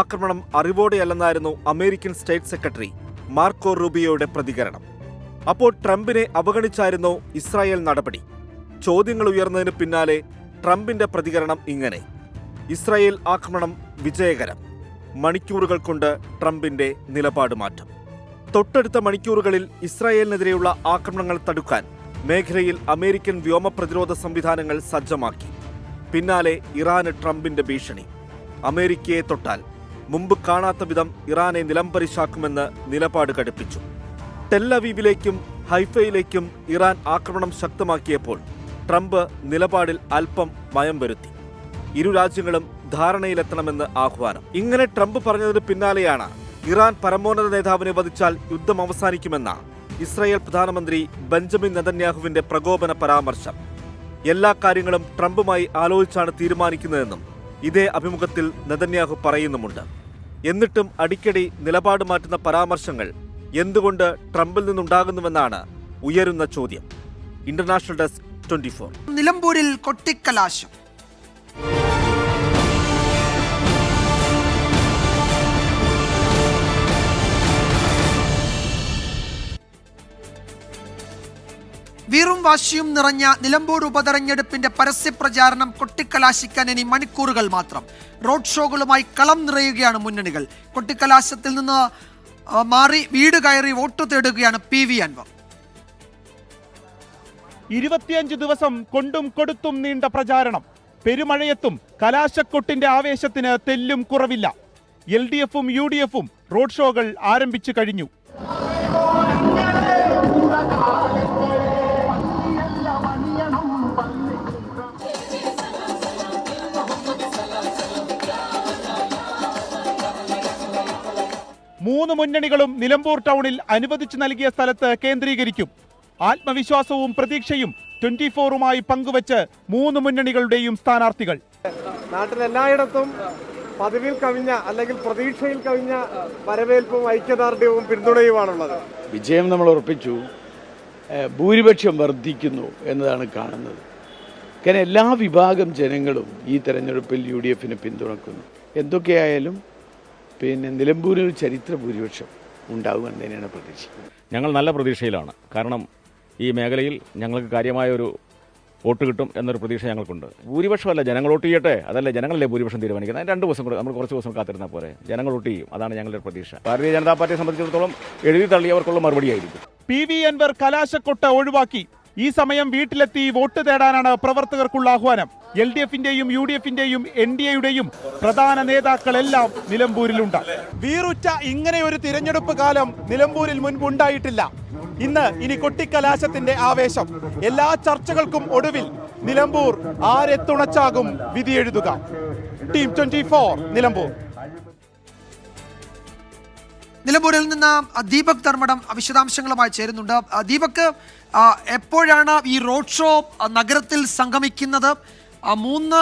ആക്രമണം അറിവോടെയല്ലെന്നായിരുന്നു അമേരിക്കൻ സ്റ്റേറ്റ് സെക്രട്ടറി മാർക്കോ റൂബിയോയുടെ പ്രതികരണം. അപ്പോൾ ട്രംപിനെ അവഗണിച്ചായിരുന്നു ഇസ്രായേൽ നടപടി. ചോദ്യങ്ങൾ ഉയർന്നതിന് പിന്നാലെ ട്രംപിന്റെ പ്രതികരണം ഇങ്ങനെ: ഇസ്രായേൽ ആക്രമണം വിജയകരം. മണിക്കൂറുകൾ കൊണ്ട് ട്രംപിന്റെ നിലപാട് മാറ്റം. തൊട്ടടുത്ത മണിക്കൂറുകളിൽ ഇസ്രായേലിനെതിരെയുള്ള ആക്രമണങ്ങൾ തടുക്കാൻ മേഖലയിൽ അമേരിക്കൻ വ്യോമ പ്രതിരോധ സംവിധാനങ്ങൾ സജ്ജമാക്കി. പിന്നാലെ ഇറാന് ട്രംപിന്റെ ഭീഷണി. അമേരിക്കയെ തൊട്ടാൽ മുമ്പ് കാണാത്ത വിധം ഇറാനെ നിലംപരിശാക്കുമെന്ന് നിലപാട് കടുപ്പിച്ചു. ടെല്ലവീവിലേക്കും ഹൈഫയിലേക്കും ഇറാൻ ആക്രമണം ശക്തമാക്കിയപ്പോൾ ട്രംപ് നിലപാടിൽ അല്പം മയം വരുത്തി. ഇരു രാജ്യങ്ങളും ധാരണയിലെത്തണമെന്ന് ആഹ്വാനം. ഇങ്ങനെ ട്രംപ് പറഞ്ഞതിന് പിന്നാലെയാണ് ഇറാൻ പരമോന്നത നേതാവിനെ വധിച്ചാൽ യുദ്ധം അവസാനിക്കുമെന്ന ഇസ്രായേൽ പ്രധാനമന്ത്രി ബെഞ്ചമിൻ നെതന്യാഹുവിന്റെ പ്രകോപന പരാമർശം. എല്ലാ കാര്യങ്ങളും ട്രംപുമായി ആലോചിച്ചാണ് തീരുമാനിക്കുന്നതെന്നും ഇതേ അഭിമുഖത്തിൽ നെതന്യാഹു പറയുന്നുമുണ്ട്. എന്നിട്ടും അടിക്കടി നിലപാട് മാറ്റുന്ന പരാമർശങ്ങൾ എന്തുകൊണ്ട് ട്രംപിൽ നിന്നുണ്ടാകുന്നുവെന്നാണ് ഉയരുന്ന ചോദ്യം. International desk 24. നിലമ്പൂരിൽ കൊട്ടിക്കലാശം. വീറും വാശിയും നിറഞ്ഞ നിലമ്പൂർ ഉപതെരഞ്ഞെടുപ്പിന്റെ പരസ്യപ്രചാരണം കൊട്ടിക്കലാശിക്കാൻ ഇനി മണിക്കൂറുകൾ മാത്രം. റോഡ് ഷോകളുമായി കളം നിറയുകയാണ് മുന്നണികൾ. കൊട്ടിക്കലാശത്തിൽ നിന്ന് മാറി വീട് കയറി വോട്ട് തേടുകയാണ് PV അൻവർ. 25 ദിവസം കൊണ്ടും കൊടുത്തും നീണ്ട പ്രചാരണം. പെരുമഴയത്തും കലാശക്കൊട്ടിന്റെ ആവേശത്തിന് തെല്ലും കുറവില്ല. LDF-ഉം UDF-ഉം റോഡ് ഷോകൾ ആരംഭിച്ചു കഴിഞ്ഞു. മൂന്ന് മുന്നണികളും നിലമ്പൂർ ടൗണിൽ അനുവദിച്ചു നൽകിയ സ്ഥലത്ത് കേന്ദ്രീകരിക്കും. ആത്മവിശ്വാസവും പ്രതീക്ഷയും 24-മായി പങ്കുവച്ച് മൂന്ന് മുന്നണികളുടെയും സ്ഥാനാർത്ഥികൾ. നാട്ടിലെല്ലായിടത്തും പതിവിൽ കവിഞ്ഞ അല്ലെങ്കിൽ പ്രതീക്ഷയിൽ കവിഞ്ഞ വരവേൽപ്പും ഐക്യദാർഢ്യവും പിന്തുണയുമാണുള്ളത്. വിജയം നമ്മൾ ഉറപ്പിച്ചു. ഭൂരിപക്ഷം വർദ്ധിക്കുന്നു എന്നതാണ് കാണുന്നത്. കാരണം എല്ലാ വിഭാഗം ജനങ്ങളും ഈ തെരഞ്ഞെടുപ്പിൽ UDF-നെ പിന്തുണക്കുന്നു. എന്തൊക്കെയായാലും നിലമ്പൂരിൽ ഒരു ചരിത്ര ഭൂരിപക്ഷം ഉണ്ടാകുമെന്ന് തന്നെയാണ് പ്രതീക്ഷിക്കുന്നത്. ഞങ്ങൾ നല്ല പ്രതീക്ഷയിലാണ്. കാരണം ഈ മേഖലയിൽ ഞങ്ങൾക്ക് കാര്യമായൊരു വോട്ട് കിട്ടും എന്നൊരു പ്രതീക്ഷ ഞങ്ങൾക്കുണ്ട്. ഭൂരിപക്ഷമല്ല, ജനങ്ങൾ വോട്ട് ചെയ്യട്ടെ. അതല്ലേ ജനങ്ങളല്ലേ ഭൂരിപക്ഷം തീരുമാനിക്കുന്നത്. 2 ദിവസം കൂടെ, നമ്മൾ കുറച്ച് ദിവസം കാത്തിരുന്നാൽ പോരെ. ജനങ്ങൾ വോട്ട് ചെയ്യും. അതാണ് ഞങ്ങളുടെ പ്രതീക്ഷ. ഭാരതീയ ജനതാ പാർട്ടിയെ സംബന്ധിച്ചിടത്തോളം എഴുതി തള്ളിയവർക്കുള്ള മറുപടിയായിരിക്കും. PV അൻവർ കലാശക്കൊട്ട ഒഴിവാക്കി. ഈ സമയം വീട്ടിലെത്തി വോട്ട് തേടാനാണ് പ്രവർത്തകർക്കുള്ള ആഹ്വാനം. LDF-ന്റെയും UDF-ന്റെയും NDA-യുടെയും പ്രധാന നേതാക്കളെല്ലാം നിലമ്പൂരിലുണ്ട്. വീറുറ്റ ഇങ്ങനെ ഒരു തിരഞ്ഞെടുപ്പ് കാലം നിലമ്പൂരിൽ മുൻപുണ്ടായിട്ടില്ല. ഇനി കൊട്ടിക്കലാശത്തിന്റെ ആവേശം. എല്ലാ ചർച്ചകൾക്കും ഒടുവിൽ നിലമ്പൂർ ആരെ തുണച്ചാകും വിധിയെഴുതുക. ടീം 24 നിലമ്പൂർ. നിലമ്പൂരിൽ നിന്ന് ദീപക് ധർമ്മടം വിശദാംശങ്ങളുമായി ചേരുന്നുണ്ട്. ദീപക്, എപ്പോഴാണ് ഈ റോഡ് ഷോ നഗരത്തിൽ സംഗമിക്കുന്നത്? 3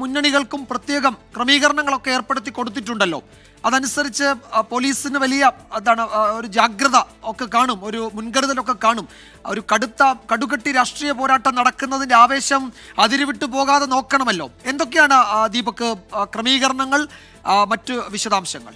മുന്നണികൾക്കും പ്രത്യേകം ക്രമീകരണങ്ങളൊക്കെ ഏർപ്പെടുത്തി കൊടുത്തിട്ടുണ്ടല്ലോ. അതനുസരിച്ച് പോലീസിന് വലിയ ഒരു ജാഗ്രത ഒക്കെ കാണും, ഒരു മുൻകരുതലൊക്കെ കാണും. ഒരു കടുകട്ടി രാഷ്ട്രീയ പോരാട്ടം നടക്കുന്നതിൻ്റെ ആവേശം അതിരുവിട്ടു പോകാതെ നോക്കണമല്ലോ. എന്തൊക്കെയാണ് ദീപക് ക്രമീകരണങ്ങൾ, മറ്റു വിശദാംശങ്ങൾ?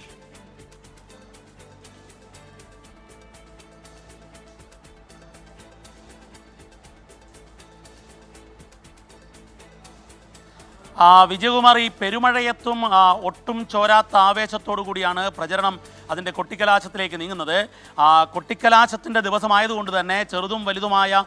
വിജയകുമാർ, ഈ പെരുമഴയത്തും ഒട്ടും ചോരാത്ത ആവേശത്തോടു കൂടിയാണ് പ്രചരണം അതിൻ്റെ കൊട്ടിക്കലാശത്തിലേക്ക് നീങ്ങുന്നത്. കൊട്ടിക്കലാശത്തിൻ്റെ ദിവസമായതുകൊണ്ട് തന്നെ ചെറുതും വലുതുമായ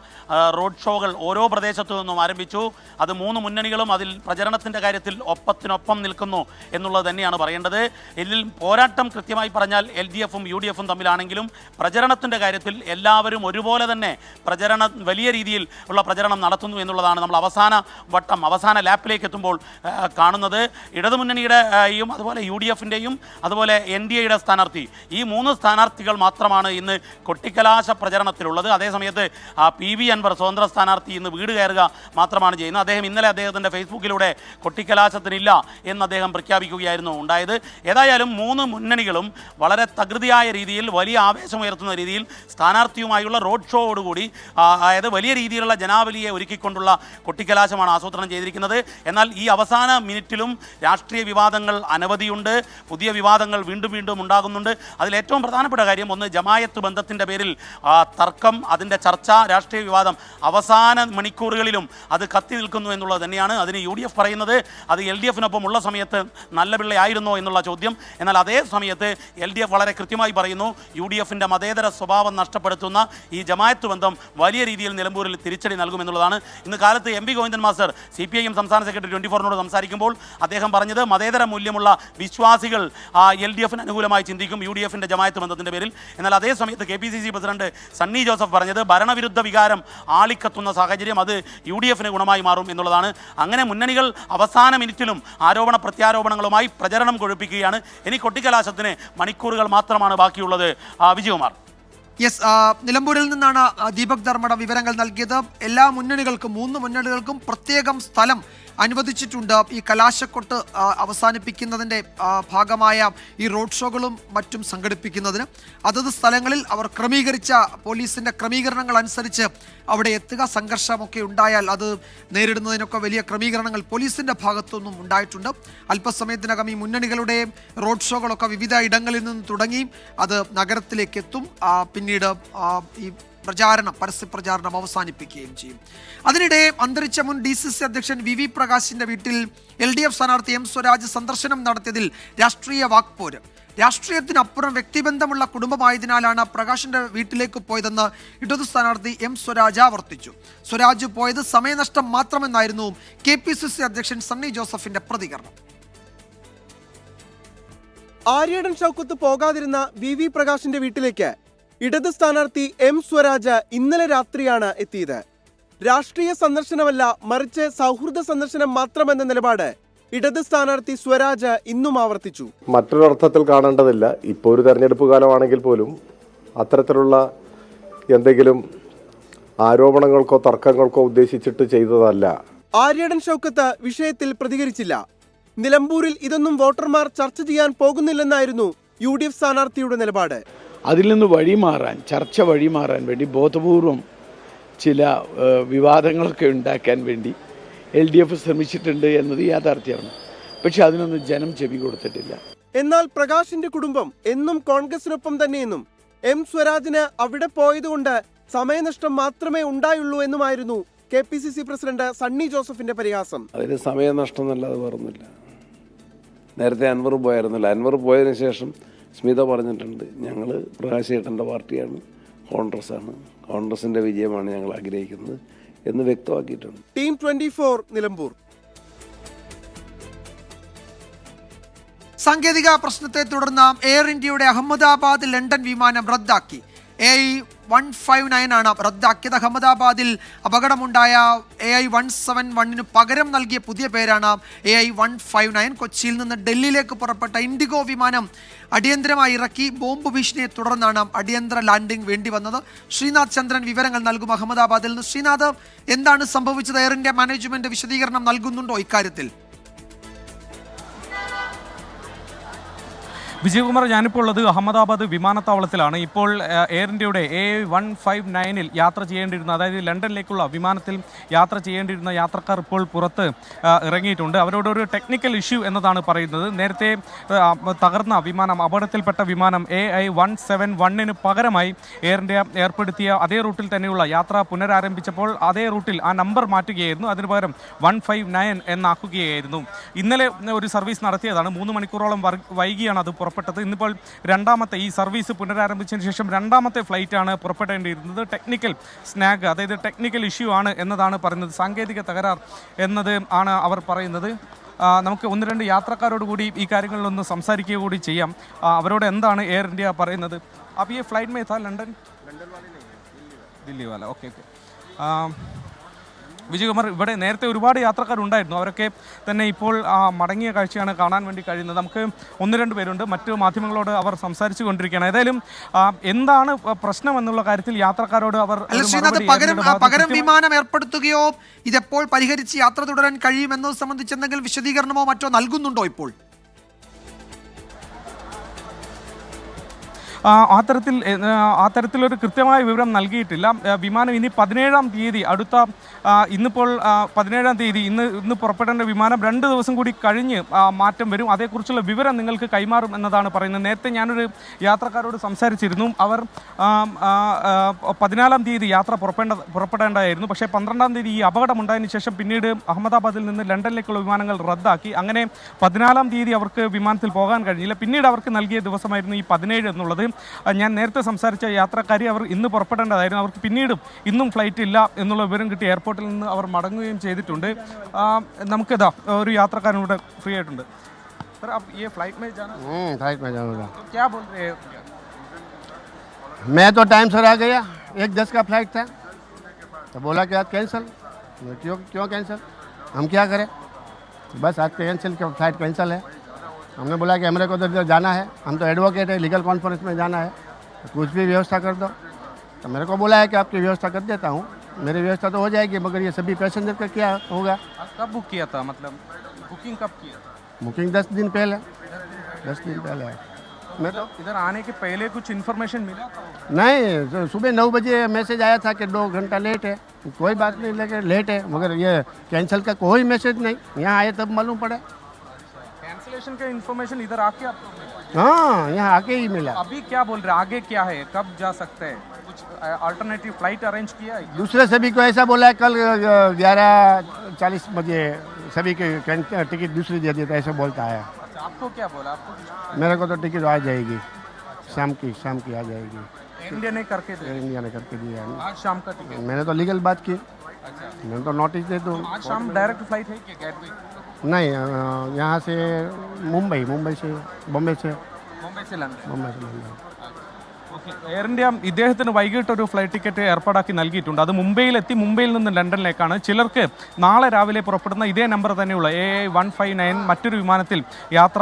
റോഡ് ഷോകൾ ഓരോ പ്രദേശത്തു നിന്നും ആരംഭിച്ചു. അത് 3 മുന്നണികളും അതിൽ പ്രചരണത്തിൻ്റെ കാര്യത്തിൽ ഒപ്പത്തിനൊപ്പം നിൽക്കുന്നു എന്നുള്ളത് തന്നെയാണ് പറയേണ്ടത്. ഇതിൽ പോരാട്ടം കൃത്യമായി പറഞ്ഞാൽ LDFും UDFും തമ്മിലാണെങ്കിലും പ്രചരണത്തിൻ്റെ കാര്യത്തിൽ എല്ലാവരും ഒരുപോലെ തന്നെ വലിയ രീതിയിൽ ഉള്ള പ്രചരണം നടത്തുന്നു എന്നുള്ളതാണ് നമ്മൾ അവസാന ലാപ്പിലേക്ക് എത്തുമ്പോൾ കാണുന്നത്. ഇടതുമുന്നണിയുടെയും അതുപോലെ UDFിൻ്റെയും അതുപോലെ NDAയുടെ സ്ഥാനാർത്ഥി, ഈ 3 സ്ഥാനാർത്ഥികൾ മാത്രമാണ് ഇന്ന് കൊട്ടിക്കലാശ പ്രചരണത്തിലുള്ളത്. അതേസമയത്ത് PV അൻവർ സ്വതന്ത്ര സ്ഥാനാർത്ഥി ഇന്ന് വീട് കയറുക മാത്രമാണ് ചെയ്യുന്നത്. അദ്ദേഹം ഇന്നലെ അദ്ദേഹത്തിൻ്റെ ഫേസ്ബുക്കിലൂടെ കൊട്ടിക്കലാശത്തിനില്ല എന്ന് അദ്ദേഹം പ്രഖ്യാപിക്കുകയായിരുന്നു ഉണ്ടായത്. ഏതായാലും 3 മുന്നണികളും വളരെ തകൃതിയായ രീതിയിൽ വലിയ ആവേശമുയർത്തുന്ന രീതിയിൽ സ്ഥാനാർത്ഥിയുമായുള്ള റോഡ് ഷോയോടുകൂടി അതായത് വലിയ രീതിയിലുള്ള ജനാവലിയെ ഒരുക്കിക്കൊണ്ടുള്ള കൊട്ടിക്കലാശമാണ് ആസൂത്രണം ചെയ്തിരിക്കുന്നത്. എന്നാൽ ഈ അവസാന മിനിറ്റിലും രാഷ്ട്രീയ വിവാദങ്ങൾ അനവധിയുണ്ട്. പുതിയ വിവാദങ്ങൾ വീണ്ടും വീണ്ടും ഉണ്ടാകുന്നുണ്ട്. അതിലേറ്റവും പ്രധാനപ്പെട്ട കാര്യം ഒന്ന്, ജമായത്ത് ബന്ധത്തിൻ്റെ പേരിൽ തർക്കം, അതിൻ്റെ ചർച്ച, രാഷ്ട്രീയ വിവാദം അവസാന മണിക്കൂറുകളിലും അത് കത്തി നിൽക്കുന്നു എന്നുള്ളത് തന്നെയാണ്. അതിന് UDF പറയുന്നത് അത് LDFിനൊപ്പം ഉള്ള സമയത്ത് നല്ല പിള്ളയായിരുന്നോ എന്നുള്ള ചോദ്യം. എന്നാൽ അതേ സമയത്ത് LDF വളരെ കൃത്യമായി പറയുന്നു UDFിൻ്റെ മതേതര സ്വഭാവം നഷ്ടപ്പെടുത്തുന്ന ഈ ജമായത്ത് ബന്ധം വലിയ രീതിയിൽ നിലമ്പൂരിൽ തിരിച്ചടി നൽകുമെന്നുള്ളതാണ്. ഇന്ന് കാലത്ത് MP ഗോവിന്ദൻ മാസ്റ്റർ CPIM സംസ്ഥാന സെക്രട്ടറി 24നോട് സംസാരിക്കുമ്പോൾ അദ്ദേഹം പറഞ്ഞത് മതേതര മൂല്യമുള്ള വിശ്വാസികൾ LDFിന് അനുകൂലമായി ചിന്തിക്കും UDFിൻ്റെ ജമായത്ത് ബന്ധത്തിൻ്റെ പേരിൽ. എന്നാൽ അതേ സമയത്ത് KPCC പ്രസിഡന്റ് സണ്ണി ജോസഫ് പറഞ്ഞത് ഭരണവിരുദ്ധ വികാരം ആളിക്കത്തുന്ന സാഹചര്യം അത് UDFിന് ഗുണമായി മാറും എന്നുള്ളതാണ്. അങ്ങനെ മുന്നണികൾ അവസാന മിനിറ്റിലും ആരോപണ പ്രത്യാരോപണങ്ങളുമായി പ്രചരണം കൊഴുപ്പിക്കുകയാണ്. ഇനി കൊട്ടിക്കലാശത്തിന് മണിക്കൂറുകൾ മാത്രമാണ് ബാക്കിയുള്ളത്. വിജയകുമാർ. യെസ്, നിലമ്പൂരിൽ നിന്നാണ് ദീപക് ധർമ്മട വിവരങ്ങൾ നൽകിയത്. എല്ലാ മുന്നണികൾക്കും 3 മുന്നണികൾക്കും പ്രത്യേകം സ്ഥലം അനുവദിച്ചിട്ടുണ്ട് ഈ കലാശക്കൊട്ട് അവസാനിപ്പിക്കുന്നതിൻ്റെ ഭാഗമായ ഈ റോഡ് ഷോകളും മറ്റും സംഘടിപ്പിക്കുന്നതിന്. അതത് സ്ഥലങ്ങളിൽ അവർ ക്രമീകരിച്ച പോലീസിൻ്റെ ക്രമീകരണങ്ങൾ അനുസരിച്ച് അവിടെ എത്തുക. സംഘർഷമൊക്കെ ഉണ്ടായാൽ അത് നേരിടുന്നതിനൊക്കെ വലിയ ക്രമീകരണങ്ങൾ പോലീസിൻ്റെ ഭാഗത്തുനിന്നും ഉണ്ടായിട്ടുണ്ട്. അല്പസമയത്തിനകം ഈ മുന്നണികളുടെ റോഡ് ഷോകളൊക്കെ വിവിധ ഇടങ്ങളിൽ നിന്ന് തുടങ്ങി അത് നഗരത്തിലേക്ക് എത്തും. പിന്നീട് ഈ പരസ്യപ്രചാരണം അവസാനിപ്പിക്കുകയും ചെയ്യും. അതിനിടെ അന്തരിച്ച മുൻ DCC അധ്യക്ഷൻ VV പ്രകാശിന്റെ വീട്ടിൽ LDF സ്ഥാനാർത്ഥി M സ്വരാജ് സന്ദർശനം നടത്തിയതിൽ രാഷ്ട്രീയ വാക്പോര്. രാഷ്ട്രീയത്തിനപ്പുറം വ്യക്തിബന്ധമുള്ള കുടുംബമായതിനാലാണ് പ്രകാശിന്റെ വീട്ടിലേക്ക് പോയതെന്ന് ഇടതു സ്ഥാനാർത്ഥി M സ്വരാജ് ആവർത്തിച്ചു. സ്വരാജ് പോയത് സമയനഷ്ടം മാത്രമെന്നായിരുന്നു KPCC അധ്യക്ഷൻ സണ്ണി ജോസഫിന്റെ പ്രതികരണം. ആര്യടൻ ഷൗക്കത്ത് പോകാതിരുന്ന VV പ്രകാശിന്റെ വീട്ടിലേക്ക് ഇടത് സ്ഥാനാർത്ഥി M സ്വരാജ് ഇന്നലെ രാത്രിയാണ് എത്തിയത്. രാഷ്ട്രീയ സന്ദർശനമല്ല, മറിച്ച് സൗഹൃദ സന്ദർശനം മാത്രമെന്ന നിലപാട് ഇടത് സ്ഥാനാർത്ഥി സ്വരാജ് ഇന്നും ആവർത്തിച്ചു. മറ്റൊരർത്ഥത്തിൽ കാണേണ്ടതില്ല. ഇപ്പോൾ ഒരു തെരഞ്ഞെടുപ്പ് കാലമാണെങ്കിൽ പോലും അത്തരത്തിലുള്ള എന്തെങ്കിലും ആരോപണങ്ങൾക്കോ തർക്കങ്ങൾക്കോ ഉദ്ദേശിച്ചിട്ട് ചെയ്തതല്ല. ആര്യടൻ ഷൗക്കത്ത് വിഷയത്തിൽ പ്രതികരിച്ചില്ല. നിലമ്പൂരിൽ ഇതൊന്നും വോട്ടർമാർ ചർച്ച ചെയ്യാൻ പോകുന്നില്ലെന്നായിരുന്നു UDF സ്ഥാനാർത്ഥിയുടെ നിലപാട്. അതിൽ നിന്ന് ചർച്ച വഴിമാറാൻ വേണ്ടി ബോധപൂർവം ചില വിവാദങ്ങളൊക്കെ ഉണ്ടാക്കാൻ വേണ്ടി LDF ശ്രമിച്ചിട്ടുണ്ട് എന്നത് യാഥാർത്ഥ്യമാണ്. പക്ഷെ അതിനൊന്നും ജനം ചെവി കൊടുത്തിട്ടില്ല. എന്നാൽ പ്രകാശിന്റെ കുടുംബം എന്നും കോൺഗ്രസിനൊപ്പം തന്നെയെന്നും M സ്വരാജിന് അവിടെ പോയതുകൊണ്ട് സമയനഷ്ടം മാത്രമേ ഉണ്ടായുള്ളൂ എന്നുമായിരുന്നു KPCC പ്രസിഡന്റ് സണ്ണി ജോസഫിന്റെ പരിഹാസം. അതിന് സമയനഷ്ടം എന്നല്ലാതെ വേറൊന്നുമില്ല. നേരത്തെ അൻവർ പോയായിരുന്നില്ല. അൻവർ പോയതിനു ശേഷം സ്മിത പറഞ്ഞിട്ടുണ്ട്, ഞങ്ങൾ പ്രകാശ് ചേട്ടൻ്റെ പാർട്ടിയാണ്, കോൺഗ്രസ്സാണ്, കോൺഗ്രസിൻ്റെ വിജയമാണ് ഞങ്ങൾ ആഗ്രഹിക്കുന്നത് എന്ന് വ്യക്തമാക്കിയിട്ടുണ്ട്. ടീം 24 നിലമ്പൂർ. സാങ്കേതിക പ്രശ്നത്തെ തുടർന്ന് എയർ ഇന്ത്യയുടെ അഹമ്മദാബാദ് ലണ്ടൻ വിമാനം റദ്ദാക്കി. AI-159 ആണ് റദ്ദാക്കിയത്. അഹമ്മദാബാദിൽ അപകടമുണ്ടായ AI-171 പകരം നൽകിയ പുതിയ പേരാണ് AI-159. കൊച്ചിയിൽ നിന്ന് ഡൽഹിയിലേക്ക് പുറപ്പെട്ട ഇൻഡിഗോ വിമാനം അടിയന്തരമായി ഇറക്കി. ബോംബ് ഭീഷണിയെ തുടർന്നാണ് അടിയന്തര ലാൻഡിംഗ് വേണ്ടി വന്നത്. ശ്രീനാഥ് ചന്ദ്രൻ വിവരങ്ങൾ നൽകും അഹമ്മദാബാദിൽ നിന്ന്. ശ്രീനാഥ്, എന്താണ് സംഭവിച്ചത്? എയർ ഇന്ത്യ മാനേജ്മെന്റ് വിശദീകരണം നൽകുന്നുണ്ടോ ഇക്കാര്യത്തിൽ? വിജയകുമാർ, ഞാനിപ്പോൾ ഉള്ളത് അഹമ്മദാബാദ് വിമാനത്താവളത്തിലാണ്. ഇപ്പോൾ എയർ ഇന്ത്യയുടെ A159 യാത്ര ചെയ്യേണ്ടിയിരുന്ന, അതായത് ലണ്ടനിലേക്കുള്ള വിമാനത്തിൽ യാത്ര ചെയ്യേണ്ടിയിരുന്ന യാത്രക്കാർ ഇപ്പോൾ പുറത്ത് ഇറങ്ങിയിട്ടുണ്ട്. അവരോടൊരു ടെക്നിക്കൽ ഇഷ്യൂ എന്നതാണ് പറയുന്നത്. നേരത്തെ തകർന്ന വിമാനം, അപകടത്തിൽപ്പെട്ട വിമാനം AI171 പകരമായി എയർ ഇന്ത്യ ഏർപ്പെടുത്തിയ അതേ റൂട്ടിൽ തന്നെയുള്ള യാത്ര പുനരാരംഭിച്ചപ്പോൾ അതേ റൂട്ടിൽ ആ നമ്പർ മാറ്റുകയായിരുന്നു. അതിനു പകരം 159 എന്നാക്കുകയായിരുന്നു. ഇന്നലെ ഒരു സർവീസ് നടത്തിയതാണ്. 3 മണിക്കൂറോളം വൈകിയാണ് അത് പുറപ്പെട്ടത്. ഇന്നിപ്പോൾ രണ്ടാമത്തെ ഈ സർവീസ് പുനരാരംഭിച്ചതിന് ശേഷം രണ്ടാമത്തെ ഫ്ലൈറ്റാണ് പുറപ്പെടേണ്ടിയിരുന്നത്. ടെക്നിക്കൽ സ്നാഗ്, അതായത് ടെക്നിക്കൽ ഇഷ്യൂ ആണ് എന്നതാണ് പറയുന്നത്. സാങ്കേതിക തകരാർ എന്നത് ആണ് അവർ പറയുന്നത്. നമുക്ക് 1-2 യാത്രക്കാരോട് കൂടി ഈ കാര്യങ്ങളിലൊന്ന് സംസാരിക്കുക കൂടി ചെയ്യാം. അവരോട് എന്താണ് എയർ ഇന്ത്യ പറയുന്നത്? അപ്പോൾ ഈ ഫ്ലൈറ്റ് में था ലണ്ടൻ ദില്ലി വാല. ഓക്കെ. വിജയകുമാർ, ഇവിടെ നേരത്തെ ഒരുപാട് യാത്രക്കാരുണ്ടായിരുന്നു. അവരൊക്കെ തന്നെ ഇപ്പോൾ മടങ്ങിയ കാഴ്ചയാണ് കാണാൻ വേണ്ടി കഴിയുന്നത്. നമുക്ക് 1-2 പേരുണ്ട്. മറ്റു മാധ്യമങ്ങളോട് അവർ സംസാരിച്ചു കൊണ്ടിരിക്കുകയാണ്. ഏതായാലും എന്താണ് പ്രശ്നം എന്നുള്ള കാര്യത്തിൽ യാത്രക്കാരോട് അവർ പകരം വിമാനം ഏർപ്പെടുത്തുകയോ ഇതെപ്പോൾ പരിഹരിച്ച് യാത്ര തുടരാൻ കഴിയുമെന്നത് സംബന്ധിച്ച് എന്തെങ്കിലും വിശദീകരണമോ മറ്റോ നൽകുന്നുണ്ടോ ഇപ്പോൾ? ആ തരത്തിലൊരു കൃത്യമായ വിവരം നൽകിയിട്ടില്ല. വിമാനം ഇനി 17-ാം തീയതി, ഇന്നിപ്പോൾ 17-ാം തീയതി ഇന്ന് പുറപ്പെടേണ്ട വിമാനം 2 ദിവസം കൂടി കഴിഞ്ഞ് മാറ്റം വരും. അതേക്കുറിച്ചുള്ള വിവരം നിങ്ങൾക്ക് കൈമാറും എന്നതാണ് പറയുന്നത്. നേരത്തെ ഞാനൊരു യാത്രക്കാരോട് സംസാരിച്ചിരുന്നു. അവർ 14-ാം തീയതി യാത്ര പുറപ്പെടേണ്ടതായിരുന്നു. പക്ഷേ 12-ാം തീയതി ഈ അപകടമുണ്ടായതിനു ശേഷം പിന്നീട് അഹമ്മദാബാദിൽ നിന്ന് ലണ്ടനിലേക്കുള്ള വിമാനങ്ങൾ റദ്ദാക്കി. അങ്ങനെ 14-ാം തീയതി അവർക്ക് വിമാനത്തിൽ പോകാൻ കഴിഞ്ഞില്ല. പിന്നീട് അവർക്ക് നൽകിയ ദിവസമായിരുന്നു ഈ 17 എന്നുള്ളത്. ഞാൻ നേരത്തെ സംസാരിച്ച യാത്രക്കാരി അവർ ഇന്ന് പുറപ്പെടേണ്ടതായിരുന്നു. അവർക്ക് പിന്നീടും ഇന്നും ഫ്ലൈറ്റ് ഇല്ല എന്നുള്ള വിവരം കിട്ടി. എയർപോർട്ടിൽ നിന്ന് അവർ മടങ്ങുകയും ചെയ്തിട്ടുണ്ട്. നമുക്കിതാ ഒരു യാത്രക്കാരനൂടെ ഫ്രീ ആയിട്ടുണ്ട്. സർ, आप ये फ्लाइट में जाना? फ्लाइट में जाऊँगा। तो क्या बोल रहे हैं? मैं तो टाइम से आ गया, 1:10 का फ्लाइट था, तो बोला कि आज कैंसिल। क्यों कैंसिल? हम क्या करें? बस आज कैंसिल, फ्लाइट कैंसिल है। हमने बोला कि हमारे को तो जाना है, हम तो एडवोकेट है, लीगल कॉन्फ्रेंस में जाना है, तो कुछ भी व्यवस्था कर दो। तो मेरे को बोला है कि आपकी व्यवस्था कर देता हूँ, मेरी व्यवस्था तो हो जाएगी, मगर ये सभी पैसेंजर का क्या होगा? कब बुक किया था? मतलब बुकिंग कब किया? बुकिंग 10 दिन पहले। 10 दिन पहले है। मैं तो इधर आने के पहले कुछ इन्फॉर्मेशन मिला था? नहीं, तो सुबह 9 बजे मैसेज आया था कि 2 घंटा लेट है। कोई बात नहीं, लेकिन लेट है, मगर ये कैंसिल का कोई मैसेज नहीं। यहाँ आए तब मालूम पड़ा। कैंसिलेशन का इन्फॉर्मेशन इधर आके आपको मिला? हाँ, यहाँ आके ही मिला। अभी क्या बोल रहे हैं? आगे क्या है? कब जा सकते हैं? कुछ अल्टरनेटिव फ्लाइट अरेंज किया है? दूसरे सभी को ऐसा बोला है कल 11:40 बजे सभी के टिकट दूसरी दे देता, ऐसा बोलता है। अच्छा, आपको क्या बोला? मेरे को तो टिकट आ जाएगी, शाम की आ जाएगी। इंडिया ने करके दिया आज शाम का टिकट? मैंने तो लीगल बात की। अच्छा, मैंने तो नोटिस दे दूँ। आज शाम डायरेक्ट फ्लाइट है क्या गेटवे? नहीं, यहाँ से मुंबई से बॉम्बे से लंदन। എയർ ഇന്ത്യ ഇദ്ദേഹത്തിന് വൈകിട്ട് ഒരു ഫ്ലൈറ്റ് ടിക്കറ്റ് ഏർപ്പാടാക്കി നൽകിയിട്ടുണ്ട്. അത് മുംബൈയിലെത്തി മുംബൈയിൽ നിന്ന് ലണ്ടനിലേക്കാണ്. ചിലർക്ക് നാളെ രാവിലെ പുറപ്പെടുന്ന ഇതേ നമ്പർ തന്നെയുള്ള AI159 മറ്റൊരു വിമാനത്തിൽ യാത്ര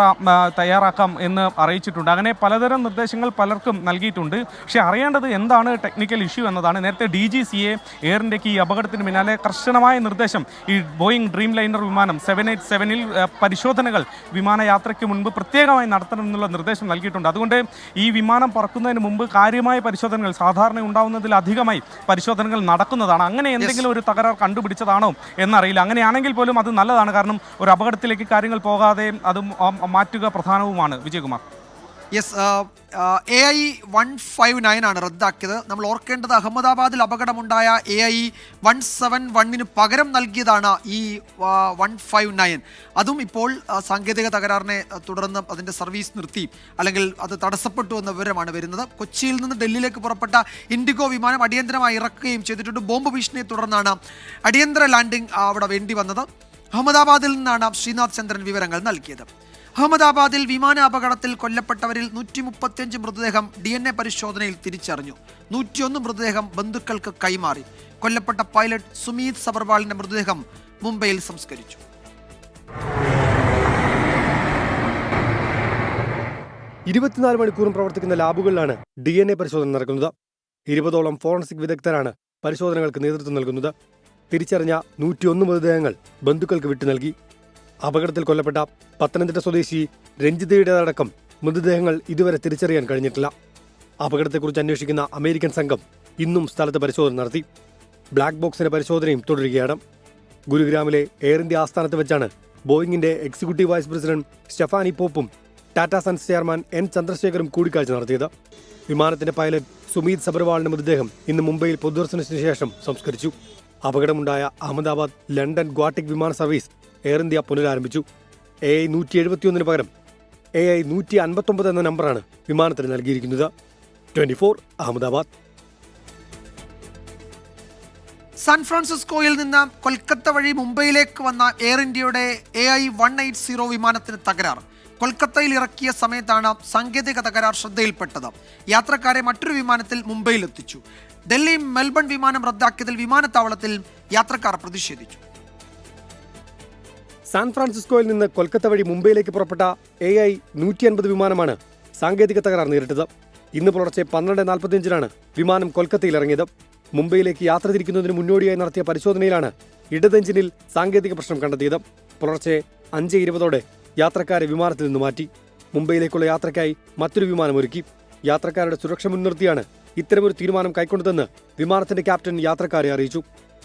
തയ്യാറാക്കാം എന്ന് അറിയിച്ചിട്ടുണ്ട്. അങ്ങനെ പലതരം നിർദ്ദേശങ്ങൾ പലർക്കും നൽകിയിട്ടുണ്ട്. പക്ഷേ അറിയേണ്ടത് എന്താണ് ടെക്നിക്കൽ ഇഷ്യൂ എന്നതാണ്. നേരത്തെ DGCA എയർ ഇന്ത്യക്ക് ഈ അപകടത്തിന് പിന്നാലെ കർശനമായ നിർദ്ദേശം ഈ ബോയിങ് ഡ്രീം ലൈനർ വിമാനം 787-ൽ പരിശോധനകൾ വിമാനയാത്രയ്ക്ക് മുൻപ് പ്രത്യേകമായി നടത്തണമെന്നുള്ള നിർദ്ദേശം നൽകിയിട്ടുണ്ട്. അതുകൊണ്ട് ഈ വിമാനം പറക്കുന്നതിന് മുമ്പ് കാര്യമായ പരിശോധനകൾ, സാധാരണ ഉണ്ടാവുന്നതിലധികമായി പരിശോധനകൾ നടക്കുന്നതാണ്. അങ്ങനെ എന്തെങ്കിലും ഒരു തകരാർ കണ്ടുപിടിച്ചതാണോ എന്നറിയില്ല. അങ്ങനെയാണെങ്കിൽ പോലും അത് നല്ലതാണ്. കാരണം ഒരു അപകടത്തിലേക്ക് കാര്യങ്ങൾ പോകാതെ അത് മാറ്റുക പ്രധാനവുമാണ്. വിജയകുമാർ. യെസ്, AI159 ആണ് റദ്ദാക്കിയത്. നമ്മൾ ഓർക്കേണ്ടത് അഹമ്മദാബാദിൽ അപകടമുണ്ടായ AI171 പകരം നൽകിയതാണ് ഈ 159. അതും ഇപ്പോൾ സാങ്കേതിക തകരാറിനെ തുടർന്ന് അതിൻ്റെ സർവീസ് നിർത്തി, അല്ലെങ്കിൽ അത് തടസ്സപ്പെട്ടു എന്ന വിവരമാണ് വരുന്നത്. കൊച്ചിയിൽ നിന്ന് ഡൽഹിയിലേക്ക് പുറപ്പെട്ട ഇൻഡിഗോ വിമാനം അടിയന്തരമായി ഇറക്കുകയും ചെയ്തിട്ടുണ്ട്. ബോംബ് ഭീഷണിയെ തുടർന്നാണ് അടിയന്തര ലാൻഡിംഗ് അവിടെ വേണ്ടി വന്നത്. അഹമ്മദാബാദിൽ നിന്നാണ് ശ്രീനാഥ് ചന്ദ്രൻ വിവരങ്ങൾ നൽകിയത്. അഹമ്മദാബാദിൽ വിമാന അപകടത്തിൽ കൊല്ലപ്പെട്ടവരിൽ 135 മൃതദേഹം DNA പരിശോധനയിൽ തിരിച്ചറിഞ്ഞു. 101 മൃതദേഹം ബന്ധുക്കൾക്ക് കൈമാറി. കൊല്ലപ്പെട്ട പൈലറ്റ് സുമീത് സബർവാളിന്റെ മൃതദേഹം മുംബൈയിൽ സംസ്കരിച്ചു. 24 മണിക്കൂറും പ്രവർത്തിക്കുന്ന ലാബുകളിലാണ് DNA പരിശോധന നടക്കുന്നത്. 20ഓളം ഫോറൻസിക് വിദഗ്ധരാണ് പരിശോധനകൾക്ക് നേതൃത്വം നൽകുന്നത്. തിരിച്ചറിഞ്ഞ 101 മൃതദേഹങ്ങൾ ബന്ധുക്കൾക്ക് വിട്ടു നൽകി. അപകടത്തിൽ കൊല്ലപ്പെട്ട പത്തനംതിട്ട സ്വദേശി രഞ്ജിതയുടേതടക്കം മൃതദേഹങ്ങൾ ഇതുവരെ തിരിച്ചറിയാൻ കഴിഞ്ഞിട്ടില്ല. അപകടത്തെക്കുറിച്ച് അന്വേഷിക്കുന്ന അമേരിക്കൻ സംഘം ഇന്നും സ്ഥലത്ത് പരിശോധന നടത്തി. ബ്ലാക്ക് ബോക്സിന്റെ പരിശോധനയും തുടരുകയാണ്. ഗുരുഗ്രാമിലെ എയർ ഇന്ത്യ ആസ്ഥാനത്ത് വെച്ചാണ് ബോയിങ്ങിന്റെ എക്സിക്യൂട്ടീവ് വൈസ് പ്രസിഡന്റ് സ്റ്റെഫാനി പോപ്പും ടാറ്റ സൺസ് ചെയർമാൻ എൻ ചന്ദ്രശേഖറും കൂടിക്കാഴ്ച നടത്തിയത്. വിമാനത്തിന്റെ പൈലറ്റ് സുമീത് സബർവാളിന്റെ മൃതദേഹം ഇന്ന് മുംബൈയിൽ പൊതുദർശനത്തിന് ശേഷം സംസ്കരിച്ചു. അപകടമുണ്ടായ അഹമ്മദാബാദ് ലണ്ടൻ ഗ്വാട്ടിക് വിമാന സർവീസ് എയർ ഇന്ത്യ പുനരാരംഭിച്ചു. AI-171 പകരം AI-159 എന്ന നമ്പറാണ് വിമാനത്തിന് നൽകിയിരിക്കുന്നത്. 24 അഹമ്മദാബാദ്. സാൻ ഫ്രാൻസിസ്കോയിൽ നിന്ന് കൊൽക്കത്ത വഴി മുംബൈയിലേക്ക് വന്ന എയർ ഇന്ത്യയുടെ AI-180 വിമാനത്തിന് തകരാർ. കൊൽക്കത്തയിൽ ഇറക്കിയ സമയത്താണ് സാങ്കേതിക തകരാർ ശ്രദ്ധയിൽപ്പെട്ടത്. യാത്രക്കാരെ മറ്റൊരു വിമാനത്തിൽ മുംബൈയിൽ എത്തിച്ചു. ഡൽഹി മെൽബൺ വിമാനം റദ്ദാക്കിയതിൽ വിമാനത്താവളത്തിൽ യാത്രക്കാർ പ്രതിഷേധിച്ചു. സാൻ ഫ്രാൻസിസ്കോയിൽ നിന്ന് കൊൽക്കത്ത വഴി മുംബൈയിലേക്ക് പുറപ്പെട്ട AI-150 വിമാനമാണ് സാങ്കേതിക തകരാർ നേരിട്ടത്. ഇന്ന് പുലർച്ചെ 12:45 വിമാനം കൊൽക്കത്തയിൽ ഇറങ്ങിയത്. മുംബൈയിലേക്ക് യാത്ര തിരിക്കുന്നതിന് മുന്നോടിയായി നടത്തിയ പരിശോധനയിലാണ് ഇടത് എഞ്ചിനിൽ സാങ്കേതിക പ്രശ്നം കണ്ടെത്തിയത്. പുലർച്ചെ 5:20 യാത്രക്കാരെ വിമാനത്തിൽ നിന്ന് മാറ്റി. മുംബൈയിലേക്കുള്ള യാത്രയ്ക്കായി മറ്റൊരു വിമാനം ഒരുക്കി. യാത്രക്കാരുടെ സുരക്ഷ മുൻനിർത്തിയാണ് ഇത്തരമൊരു തീരുമാനം കൈക്കൊണ്ടതെന്ന് വിമാനത്തിന്റെ ക്യാപ്റ്റൻ യാത്രക്കാരെ അറിയിച്ചു.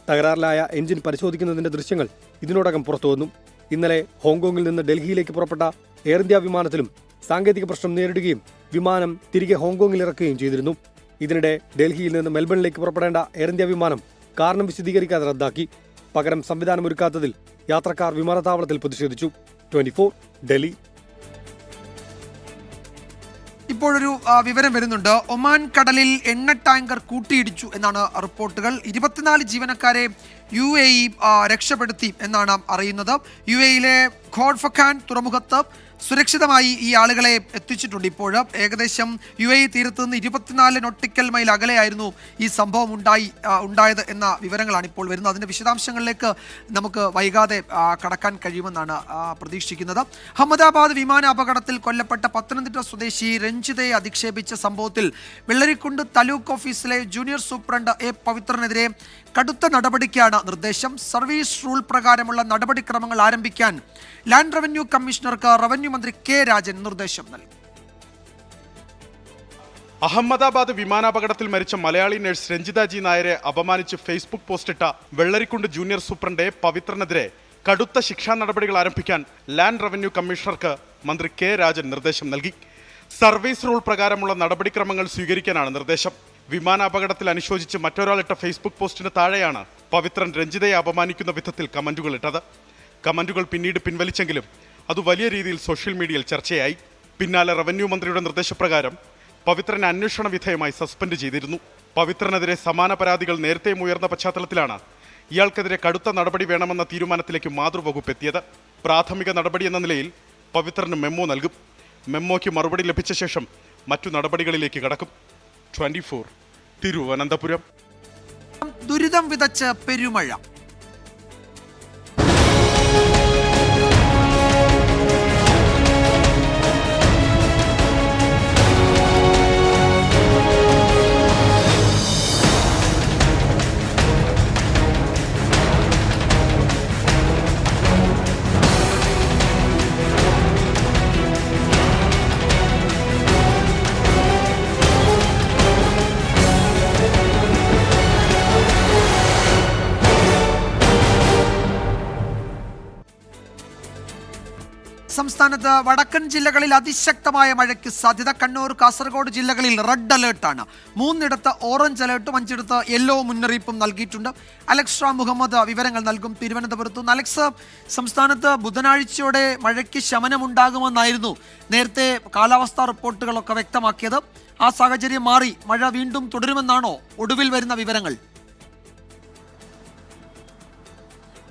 തകരാറിലായ എഞ്ചിൻ പരിശോധിക്കുന്നതിന്റെ ദൃശ്യങ്ങൾ ഇതിനോടകം പുറത്തുവന്നു. ഇന്നലെ ഹോങ്കോങ്ങിൽ നിന്ന് ഡൽഹിയിലേക്ക് പുറപ്പെട്ട എയർ ഇന്ത്യ വിമാനത്തിലും സാങ്കേതിക പ്രശ്നം നേരിടുകയും വിമാനം തിരികെ ഹോങ്കോങ്ങിൽ ഇറക്കുകയും ചെയ്തിരുന്നു. ഇതിനിടെ ഡൽഹിയിൽ നിന്ന് മെൽബണിലേക്ക് പുറപ്പെടേണ്ട എയർ ഇന്ത്യ വിമാനം കാരണം വിശദീകരിക്കാതെ റദ്ദാക്കി. പകരം സംവിധാനമൊരുക്കാത്തതിൽ യാത്രക്കാർ വിമാനത്താവളത്തിൽ പ്രതിഷേധിച്ചു. 24 ഡൽഹി. ഇപ്പോഴൊരു വിവരം വരുന്നുണ്ട്. ഒമാൻ കടലിൽ എണ്ണ ടാങ്കർ കൂട്ടിയിടിച്ചു എന്നാണ് റിപ്പോർട്ടുകൾ. 24 ജീവനക്കാരെ UAE രക്ഷപ്പെടുത്തി എന്നാണ് അറിയുന്നത്. UAEയിലെ ഖോർഫഖാൻ തുറമുഖത്ത് സുരക്ഷിതമായി ഈ ആളുകളെ എത്തിച്ചിട്ടുണ്ട്. ഇപ്പോൾ ഏകദേശം UAE തീരത്ത് നിന്ന് 24 നോട്ടിക്കൽ മൈൽ അകലെയായിരുന്നു ഈ സംഭവം ഉണ്ടായത് എന്ന വിവരങ്ങളാണ് ഇപ്പോൾ വരുന്നത്. അതിൻ്റെ വിശദാംശങ്ങളിലേക്ക് നമുക്ക് വൈകാതെ കടക്കാൻ കഴിയുമെന്നാണ് പ്രതീക്ഷിക്കുന്നത്. അഹമ്മദാബാദ് വിമാന അപകടത്തിൽ കൊല്ലപ്പെട്ട പത്തനംതിട്ട സ്വദേശി രഞ്ജിതയെ അധിക്ഷേപിച്ച സംഭവത്തിൽ വെള്ളരിക്കുണ്ട് താലൂക്ക് ഓഫീസിലെ ജൂനിയർ സൂപ്രണ്ട് A പവിത്രനെതിരെ കടുത്ത നടപടിക്കാണ് നിർദ്ദേശം. സർവീസ് റൂൾ പ്രകാരമുള്ള നടപടിക്രമങ്ങൾ ആരംഭിക്കാൻ ലാൻഡ് റവന്യൂ കമ്മീഷണർക്ക് റവന്യൂ മന്ത്രി K രാജൻ നിർദ്ദേശം നൽകി. അഹമ്മദാബാദ് വിമാനാപകടത്തിൽ മരിച്ച മലയാളി നഴ്സ് രഞ്ജിത ജി നായരെ അപമാനിച്ച് ഫേസ്ബുക്ക് പോസ്റ്റിട്ട വെള്ളരിക്കുണ്ട് ജൂനിയർ സൂപ്രണ്ട് പവിത്രനെതിരെ കടുത്ത ശിക്ഷാ നടപടികൾ ആരംഭിക്കാൻ ലാൻഡ് റവന്യൂ കമ്മീഷണർക്ക് മന്ത്രി K രാജൻ നിർദ്ദേശം നൽകി. സർവീസ് റൂൾ പ്രകാരമുള്ള നടപടിക്രമങ്ങൾ സ്വീകരിക്കാനാണ് നിർദ്ദേശം. വിമാനാപകടത്തിൽ അനുശോചിച്ച് മറ്റൊരാളിട്ട ഫേസ്ബുക്ക് പോസ്റ്റിന് താഴെയാണ് പവിത്രൻ രഞ്ജിതയെ അപമാനിക്കുന്ന വിധത്തിൽ കമന്റുകൾ ഇട്ടത്. കമന്റുകൾ പിന്നീട് പിൻവലിച്ചെങ്കിലും അത് വലിയ രീതിയിൽ സോഷ്യൽ മീഡിയയിൽ ചർച്ചയായി. പിന്നാലെ റവന്യൂ മന്ത്രിയുടെ നിർദ്ദേശപ്രകാരം പവിത്രനെ അന്വേഷണ വിധേയമായി സസ്പെൻഡ് ചെയ്തിരുന്നു. പവിത്രനെതിരെ സമാന പരാതികൾ നേരത്തെയും ഉയർന്ന പശ്ചാത്തലത്തിലാണ് ഇയാൾക്കെതിരെ കടുത്ത നടപടി വേണമെന്ന തീരുമാനത്തിലേക്ക് മാതൃവകുപ്പ് എത്തിയത്. പ്രാഥമിക നടപടി എന്ന നിലയിൽ പവിത്രന് മെമ്മോ നൽകും. മെമ്മോയ്ക്ക് മറുപടി ലഭിച്ച ശേഷം മറ്റു നടപടികളിലേക്ക് കടക്കും. 24 തിരുവനന്തപുരം. ദുരിതം വിതച്ച് പെരുമഴ. സംസ്ഥാനത്ത് വടക്കൻ ജില്ലകളിൽ അതിശക്തമായ മഴയ്ക്ക് സാധ്യത. കണ്ണൂർ, കാസർഗോഡ് ജില്ലകളിൽ റെഡ് അലേർട്ടാണ്. 3 ഓറഞ്ച് അലേർട്ടും 5 യെല്ലോ മുന്നറിയിപ്പും നൽകിയിട്ടുണ്ട്. അലക്സ് മുഹമ്മദ് വിവരങ്ങൾ നൽകും തിരുവനന്തപുരത്ത്. അലക്സ്, സംസ്ഥാനത്ത് ബുധനാഴ്ചയോടെ മഴയ്ക്ക് ശമനമുണ്ടാകുമെന്നായിരുന്നു നേരത്തെ കാലാവസ്ഥാ റിപ്പോർട്ടുകളൊക്കെ വ്യക്തമാക്കിയത്. ആ സാഹചര്യം മാറി മഴ വീണ്ടും തുടരുമെന്നാണോ ഒടുവിൽ വരുന്ന വിവരങ്ങൾ?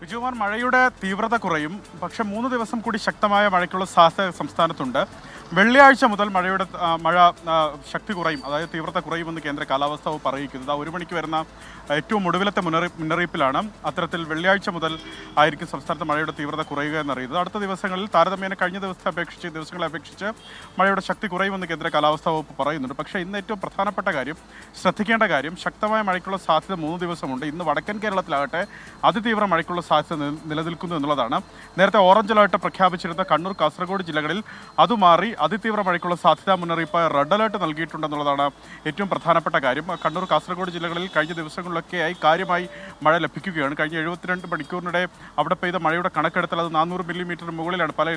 വിജയകുമാർ, മഴയുടെ തീവ്രത കുറയും, പക്ഷേ 3 ദിവസം കൂടി ശക്തമായ മഴയ്ക്കുള്ള സാധ്യത സംസ്ഥാനത്തുണ്ട്. വെള്ളിയാഴ്ച മുതൽ മഴ ശക്തി കുറയും, അതായത് തീവ്രത കുറയുമെന്ന് കേന്ദ്ര കാലാവസ്ഥാ വകുപ്പ് അറിയിക്കുന്നത്. 1 മണിക്ക് വരുന്ന ഏറ്റവും ഒടുവിലത്തെ മുന്നറിയിപ്പിലാണ് അത്തരത്തിൽ വെള്ളിയാഴ്ച മുതൽ ആയിരിക്കും സംസ്ഥാനത്ത് മഴയുടെ തീവ്രത കുറയുക എന്നറിയുന്നത്. അടുത്ത ദിവസങ്ങളിൽ താരതമ്യേന കഴിഞ്ഞ ദിവസങ്ങളെ അപേക്ഷിച്ച് മഴയുടെ ശക്തി കുറയുമെന്ന് കേന്ദ്ര കാലാവസ്ഥാ വകുപ്പ് പറയുന്നുണ്ട്. പക്ഷേ ഇന്ന് ഏറ്റവും പ്രധാനപ്പെട്ട കാര്യം, ശ്രദ്ധിക്കേണ്ട കാര്യം, ശക്തമായ മഴയ്ക്കുള്ള സാധ്യത 3 ദിവസമുണ്ട്. ഇന്ന് വടക്കൻ കേരളത്തിലാകട്ടെ അതിതീവ്ര മഴയ്ക്കുള്ള സാധ്യത നിലനിൽക്കുന്നു എന്നുള്ളതാണ്. നേരത്തെ ഓറഞ്ച് അലേർട്ട് പ്രഖ്യാപിച്ചിരുന്ന കണ്ണൂർ, കാസർഗോഡ് ജില്ലകളിൽ അത് മാറി അതിതീവ്ര മഴയ്ക്കുള്ള സാധ്യതാ മുന്നറിയിപ്പ് റെഡ് അലേർട്ട് നൽകിയിട്ടുണ്ടെന്നുള്ളതാണ് ഏറ്റവും പ്രധാനപ്പെട്ട കാര്യം. കണ്ണൂർ, കാസർഗോഡ് ജില്ലകളിൽ കഴിഞ്ഞ ദിവസങ്ങളിലൊക്കെയായി കാര്യമായി മഴ ലഭിക്കുകയാണ്. കഴിഞ്ഞ 72 മണിക്കൂറിനിടെ അവിടെ പെയ്ത മഴയുടെ കണക്കെടുത്താൽ അത് 400 മില്ലിമീറ്റർ മുകളിലാണ് പല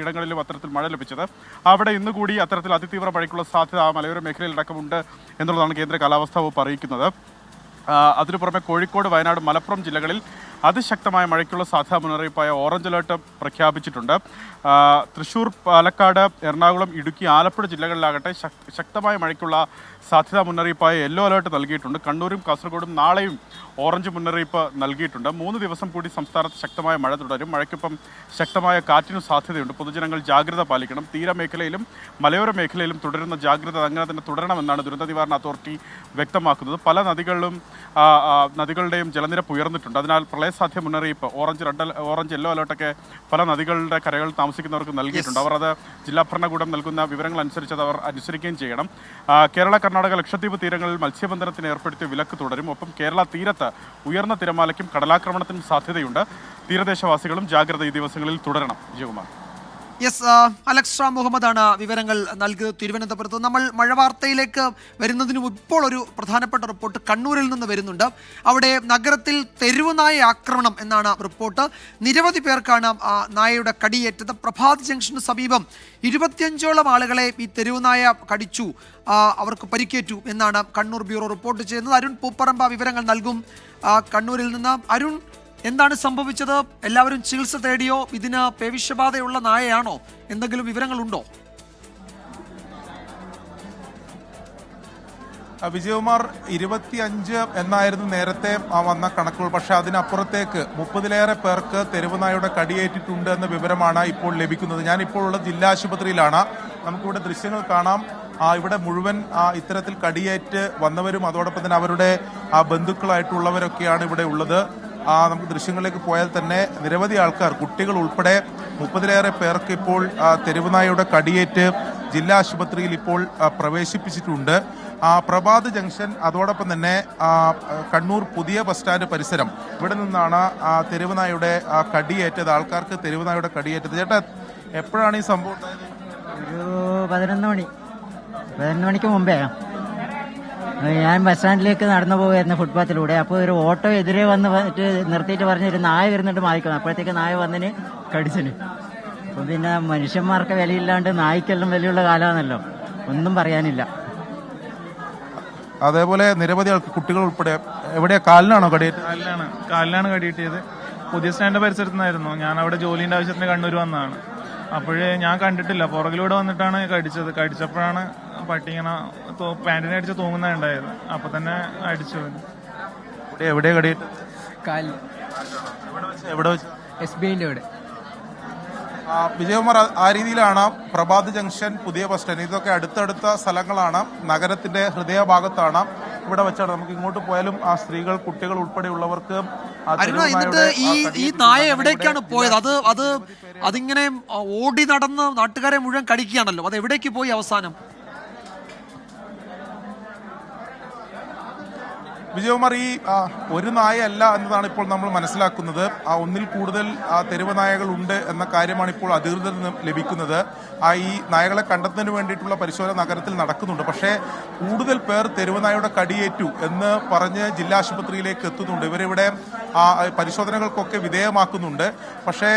ഇടങ്ങളിലും അത്തരത്തിൽ മഴ ലഭിച്ചത്. അവിടെ ഇന്നുകൂടി അത്തരത്തിൽ അതിതീവ്ര മഴയ്ക്കുള്ള സാധ്യത മലയോര മേഖലയിൽ അടക്കമുണ്ട് എന്നുള്ളതാണ് കേന്ദ്ര കാലാവസ്ഥാ വകുപ്പ് അറിയിക്കുന്നത്. അതിനു പുറമെ കോഴിക്കോട്, വയനാട്, മലപ്പുറം ജില്ലകളിൽ അതിശക്തമായ മഴയ്ക്കുള്ള സാധ്യതാ മുന്നറിയിപ്പായ ഓറഞ്ച് അലേർട്ട് പ്രഖ്യാപിച്ചിട്ടുണ്ട്. തൃശ്ശൂർ, പാലക്കാട്, എറണാകുളം, ഇടുക്കി, ആലപ്പുഴ ജില്ലകളിലാകട്ടെ ശക്തമായ മഴയ്ക്കുള്ള സാധ്യതാ മുന്നറിയിപ്പായ യെല്ലോ അലേർട്ട് നൽകിയിട്ടുണ്ട്. കണ്ണൂരും കാസർഗോഡും നാളെയും ഓറഞ്ച് മുന്നറിയിപ്പ് നൽകിയിട്ടുണ്ട്. 3 ദിവസം കൂടി സംസ്ഥാനത്ത് ശക്തമായ മഴ തുടരും. മഴയ്ക്കൊപ്പം ശക്തമായ കാറ്റിനും സാധ്യതയുണ്ട്. പൊതുജനങ്ങൾ ജാഗ്രത പാലിക്കണം. തീരമേഖലയിലും മലയോര മേഖലയിലും തുടരുന്ന ജാഗ്രത അങ്ങനെ തന്നെ തുടരണമെന്നാണ് ദുരന്ത നിവാരണ അതോറിറ്റി വ്യക്തമാക്കുന്നത്. പല നദികളുടെയും ജലനിരപ്പ് ഉയർന്നിട്ടുണ്ട്. അതിനാൽ പ്രളയസാധ്യ മുന്നറിയിപ്പ് ഓറഞ്ച് യെല്ലോ അലേർട്ടൊക്കെ പല നദികളുടെ കരകളിൽ താമസിക്കുന്നവർക്ക് നൽകിയിട്ടുണ്ട്. അവർ അത് ജില്ലാ ഭരണകൂടം നൽകുന്ന വിവരങ്ങൾ അനുസരിച്ച് അത് അവർ അനുസരിക്കുകയും ചെയ്യണം. കേരള, കർണാടക, ലക്ഷദ്വീപ് തീരങ്ങളിൽ മത്സ്യബന്ധനത്തിന് ഏർപ്പെടുത്തിയ വിലക്ക് തുടരും. ഒപ്പം കേരള തീരത്ത് ഉയർന്ന തിരമാലയ്ക്കും കടലാക്രമണത്തിനും സാധ്യതയുണ്ട്. തീരദേശവാസികളും ജാഗ്രത ഈ ദിവസങ്ങളിൽ തുടരണം. വിജയകുമാർ. അലക്സ് റാം മുഹമ്മദാണ് വിവരങ്ങൾ നൽകിയത് തിരുവനന്തപുരത്ത്. നമ്മൾ മഴ വാർത്തയിലേക്ക് വരുന്നതിന് ഇപ്പോൾ ഒരു പ്രധാനപ്പെട്ട റിപ്പോർട്ട് കണ്ണൂരിൽ നിന്ന് വരുന്നുണ്ട്. അവിടെ നഗരത്തിൽ തെരുവുനായ ആക്രമണം എന്നാണ് റിപ്പോർട്ട്. നിരവധി പേർക്കാണ് നായയുടെ കടിയേറ്റത്. പ്രഭാത് ജംഗ്ഷന് സമീപം 25ഓളം ആളുകളെ ഈ തെരുവുനായ കടിച്ചു, അവർക്ക് പരിക്കേറ്റു എന്നാണ് കണ്ണൂർ ബ്യൂറോ റിപ്പോർട്ട് ചെയ്യുന്നത്. അരുൺ പൂപ്പറമ്പ വിവരങ്ങൾ നൽകും കണ്ണൂരിൽ നിന്ന്. അരുൺ, എന്താണ് സംഭവിച്ചത്? എല്ലാവരും ചികിത്സ തേടിയോ? ഇതിന് പേവിഷബാധയുള്ള നായയാണോ? എന്തെങ്കിലും വിവരങ്ങളുണ്ടോ? വിജയകുമാർ, 25 എന്നായിരുന്നു നേരത്തെ വന്ന കണക്കുകൾ. പക്ഷെ അതിനപ്പുറത്തേക്ക് 30-ലേറെ പേർക്ക് തെരുവുനായയുടെ കടിയേറ്റിട്ടുണ്ട് എന്ന വിവരമാണ് ഇപ്പോൾ ലഭിക്കുന്നത്. ഞാനിപ്പോൾ ഉള്ള ജില്ലാ ആശുപത്രിയിലാണ്. നമുക്കിവിടെ ദൃശ്യങ്ങൾ കാണാം. ഇവിടെ മുഴുവൻ ഇത്തരത്തിൽ കടിയേറ്റ് വന്നവരും അതോടൊപ്പം തന്നെ അവരുടെ ബന്ധുക്കളായിട്ടുള്ളവരൊക്കെയാണ് ഇവിടെ ഉള്ളത്. നമുക്ക് ദൃശ്യങ്ങളിലേക്ക് പോയാൽ തന്നെ നിരവധി ആൾക്കാർ, കുട്ടികൾ ഉൾപ്പെടെ 30-ലേറെ പേർക്ക് ഇപ്പോൾ തെരുവുനായയുടെ കടിയേറ്റ് ജില്ലാ ആശുപത്രിയിൽ ഇപ്പോൾ പ്രവേശിപ്പിച്ചിട്ടുണ്ട്. പ്രഭാത് ജംഗ്ഷൻ അതോടൊപ്പം തന്നെ കണ്ണൂർ പുതിയ ബസ് സ്റ്റാൻഡ് പരിസരം, ഇവിടെ നിന്നാണ് തെരുവുനായയുടെ കടിയേറ്റത്. ആൾക്കാർക്ക് തെരുവുനായയുടെ കടിയേറ്റത്. ചേട്ടാ, എപ്പോഴാണ് ഈ സംഭവം? ഒരു 11 മണിക്ക് മുമ്പേ ഞാൻ ബസ് സ്റ്റാൻഡിലേക്ക് നടന്നു പോകുമായിരുന്നു ഫുട്പാത്തിലൂടെ. അപ്പോൾ ഒരു ഓട്ടോ എതിരെ വന്നിട്ട് നിർത്തിയിട്ട് പറഞ്ഞ് ഒരു നായ വരുന്നിട്ട് മാറിക്കണം. അപ്പോഴത്തേക്ക് നായ വന്നിന് കടിച്ചിന്. അപ്പം പിന്നെ മനുഷ്യന്മാർക്ക് വിലയില്ലാണ്ട് നായ്ക്കെല്ലാം വിലയുള്ള കാലമാണല്ലോ, ഒന്നും പറയാനില്ല. അതേപോലെ നിരവധി ആൾക്ക്, കുട്ടികൾ ഉൾപ്പെടെ. എവിടെയാ, കാലിനാണോ കടിയേറ്റത്? കാലിനാണ് കടിയേറ്റത്. പുതിയ സ്റ്റാൻഡ് പരിസരത്ത് നിന്നായിരുന്നു. ഞാൻ അവിടെ ജോലിൻ്റെ ആവശ്യത്തിന് കണ്ണൂർ വന്നതാണ്. അപ്പോഴേ ഞാൻ കണ്ടിട്ടില്ല, പുറകിലൂടെ വന്നിട്ടാണ് കടിച്ചത്. കടിച്ചപ്പോഴാണ് പട്ടി ഇങ്ങനെ പാൻറ്റിനെ അടിച്ച് തൂങ്ങുന്നുണ്ടായത്. അപ്പൊ തന്നെ അടിച്ചു. എവിടെയാ കടിയേറ്റത്? കാലിൽ. എവിടെ വെച്ച്? SBIന്റെ അവിടെ. വിജയകുമാർ, ആ രീതിയിലാണ് പ്രഭാത് ജംഗ്ഷൻ, പുതിയ ബസ് സ്റ്റാൻഡ്, ഇതൊക്കെ അടുത്തടുത്ത സ്ഥലങ്ങളാണ്. നഗരത്തിന്റെ ഹൃദയഭാഗത്താണ്. ഇവിടെ വെച്ചാണ്. നമുക്ക് ഇങ്ങോട്ട് പോയാലും ആ സ്ത്രീകൾ, കുട്ടികൾ ഉൾപ്പെടെയുള്ളവർക്ക് എന്നിട്ട് ഈ നായ എവിടേക്കാണ് പോയത്? അതിങ്ങനെ ഓടി നടന്ന് നാട്ടുകാരെ മുഴുവൻ കടിക്കുകയാണല്ലോ. അത് എവിടേക്ക് പോയി അവസാനം? വിജയകുമാർ, ഈ ഒരു നായയല്ല എന്നതാണ് ഇപ്പോൾ നമ്മൾ മനസ്സിലാക്കുന്നത്. ഒന്നിൽ കൂടുതൽ തെരുവ് നായകൾ ഉണ്ട് എന്ന കാര്യമാണ് ഇപ്പോൾ അധികൃതരിൽ നിന്ന് ലഭിക്കുന്നത്. ഈ നായകളെ കണ്ടെത്തുന്നതിന് വേണ്ടിയിട്ടുള്ള പരിശോധന നഗരത്തിൽ നടക്കുന്നുണ്ട്. പക്ഷേ കൂടുതൽ പേർ തെരുവ് നായയുടെ കടിയേറ്റു എന്ന് പറഞ്ഞ് ജില്ലാ ആശുപത്രിയിലേക്ക് എത്തുന്നുണ്ട്. ഇവരിവിടെ പരിശോധനകൾക്കൊക്കെ വിധേയമാക്കുന്നുണ്ട്. പക്ഷേ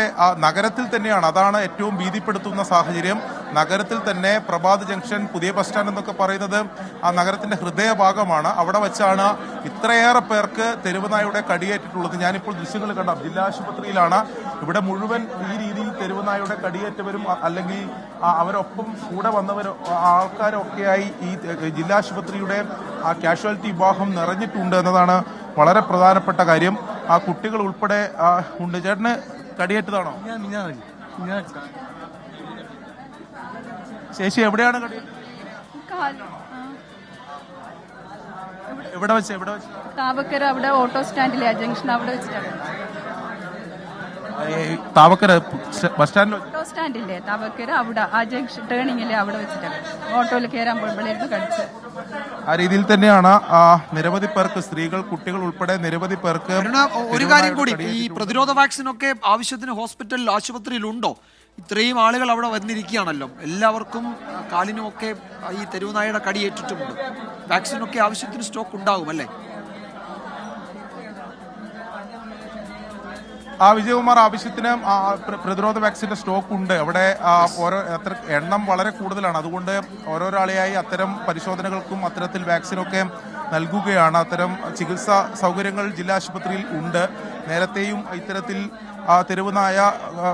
നഗരത്തിൽ തന്നെയാണ്, അതാണ് ഏറ്റവും ഭീതിപ്പെടുത്തുന്ന സാഹചര്യം. നഗരത്തിൽ തന്നെ പ്രഭാത് ജംഗ്ഷൻ, പുതിയ ബസ് സ്റ്റാൻഡ് എന്നൊക്കെ പറയുന്നത് ആ നഗരത്തിന്റെ ഹൃദയഭാഗമാണ്. അവിടെ വെച്ചാണ് ഇത്രയേറെ പേർക്ക് തെരുവുനായയുടെ കടിയേറ്റിട്ടുള്ളത്. ഞാനിപ്പോൾ ദൃശ്യങ്ങൾ കണ്ട ജില്ലാ ആശുപത്രിയിലാണ്. ഇവിടെ മുഴുവൻ ഈ രീതിയിൽ തെരുവുനായയുടെ കടിയേറ്റവരും അല്ലെങ്കിൽ അവരൊപ്പം കൂടെ വന്നവരും ആൾക്കാരൊക്കെയായി ഈ ജില്ലാ ആശുപത്രിയുടെ കാഷ്വാലിറ്റി വിഭാഗം നിറഞ്ഞിട്ടുണ്ട് എന്നതാണ് വളരെ പ്രധാനപ്പെട്ട കാര്യം. ആ കുട്ടികൾ ഉൾപ്പെടെ ഉണ്ട്. ചേട്ടന് കടിയേറ്റതാണോ? ശേഷി, എവിടെയാണ് കടിയേറ്റത്? എവിടെ വെച്ച്? താവക്കര, അവിടെ ഓട്ടോ സ്റ്റാൻഡിലെ ജംഗ്ഷൻ അവിടെ വെച്ചിട്ടാണ്. താവക്കര ബസ് സ്റ്റാൻഡിൽ ഓട്ടോ സ്റ്റാൻഡില്ലേ താവക്കര അവിടെ ആ ജംഗ്ഷൻ ടേണിങ്ങില്ലേ അവിടെ വെച്ചിട്ടാണ് ഓട്ടോയിൽ കയറാൻ പോകുമ്പോഴായിരുന്നു കടിച്ചത്. ആ രീതിയിൽ തന്നെയാണ് നിരവധി പേർക്ക്, സ്ത്രീകൾ, കുട്ടികൾ ഉൾപ്പെടെ നിരവധി പേർക്ക്. ഒരു കാര്യം കൂടി, ഈ പ്രതിരോധ വാക്സിനൊക്കെ ആവശ്യത്തിന് ഹോസ്പിറ്റലിൽ, ആശുപത്രിയിലുണ്ടോ? ഇത്രയും ആളുകൾ അവിടെ വന്നിരിക്കുകയാണല്ലോ, എല്ലാവർക്കും കാലിനും ഒക്കെ ഈ തെരുവുനായയുടെ കടിയേറ്റിട്ടുമുണ്ട്. വാക്സിനൊക്കെ ആവശ്യത്തിന് സ്റ്റോക്ക് ഉണ്ടാകും അല്ലേ? വിജയകുമാർ, ആവശ്യത്തിന് പ്രതിരോധ വാക്സിന്റെ സ്റ്റോക്ക് ഉണ്ട് അവിടെ. എണ്ണം വളരെ കൂടുതലാണ്. അതുകൊണ്ട് ഓരോരാളെയായി അത്തരം പരിശോധനകൾക്കും അത്തരത്തിൽ വാക്സിനൊക്കെ നൽകുകയാണ്. അത്തരം ചികിത്സാ സൗകര്യങ്ങൾ ജില്ലാ ആശുപത്രിയിൽ ഉണ്ട്. നേരത്തെയും ഇത്തരത്തിൽ തെരുവുനായ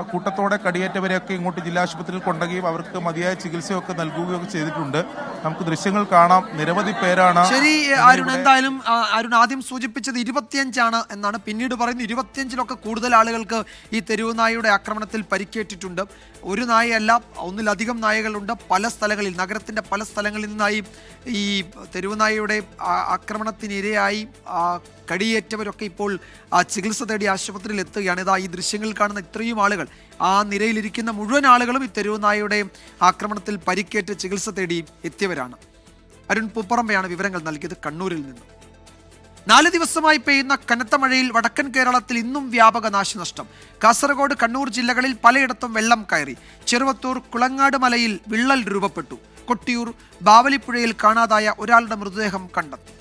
കൂട്ടത്തോടെ കടിയേറ്റവരെയൊക്കെ ഇങ്ങോട്ട് ജില്ലാ ആശുപത്രിയിൽ കൊണ്ടുവരികയും അവർക്ക് മതിയായ ചികിത്സയൊക്കെ നൽകുകയൊക്കെ ചെയ്തിട്ടുണ്ട്. നമുക്ക് ദൃശ്യങ്ങൾ കാണാം. നിരവധി പേരാണ്. ശരി അരുൺ, എന്തായാലും അരുൺ ആദ്യം സൂചിപ്പിച്ചത് 25 എന്നാണ്, പിന്നീട് പറയുന്നത് 25-ലൊക്കെ കൂടുതൽ ആളുകൾക്ക് ഈ തെരുവുനായയുടെ ആക്രമണത്തിൽ പരിക്കേറ്റിട്ടുണ്ട്. ഒരു നായയല്ല, ഒന്നിലധികം നായകളുണ്ട്. പല സ്ഥലങ്ങളിൽ, നഗരത്തിന്റെ പല സ്ഥലങ്ങളിൽ നിന്നായി ഈ തെരുവുനായയുടെ ആക്രമണത്തിനിരയായി കടിയേറ്റവരൊക്കെ ഇപ്പോൾ ചികിത്സ തേടി ആശുപത്രിയിൽ എത്തുകയാണ്. ഇതാ ഈ ദൃശ്യങ്ങളിൽ കാണുന്ന ഇത്രയും ആളുകൾ, ആ നിരയിലിരിക്കുന്ന മുഴുവൻ ആളുകളും ഈ തെരുവുനായയുടെ ആക്രമണത്തിൽ പരിക്കേറ്റ് ചികിത്സ തേടി എത്തിയവരാണ്. അരുൺ പൂപ്പറമ്പയാണ് വിവരങ്ങൾ നൽകിയത് കണ്ണൂരിൽ നിന്ന്. 4 ദിവസമായി പെയ്യുന്ന കനത്ത മഴയിൽ വടക്കൻ കേരളത്തിൽ ഇന്നും വ്യാപക നാശനഷ്ടം. കാസർഗോഡ്, കണ്ണൂർ ജില്ലകളിൽ പലയിടത്തും വെള്ളം കയറി. ചെറുവത്തൂർ കുളങ്ങാട് മലയിൽ വിള്ളൽ രൂപപ്പെട്ടു. കൊട്ടിയൂർ ബാവലിപ്പുഴയിൽ കാണാതായ ഒരാളുടെ മൃതദേഹം കണ്ടെത്തി.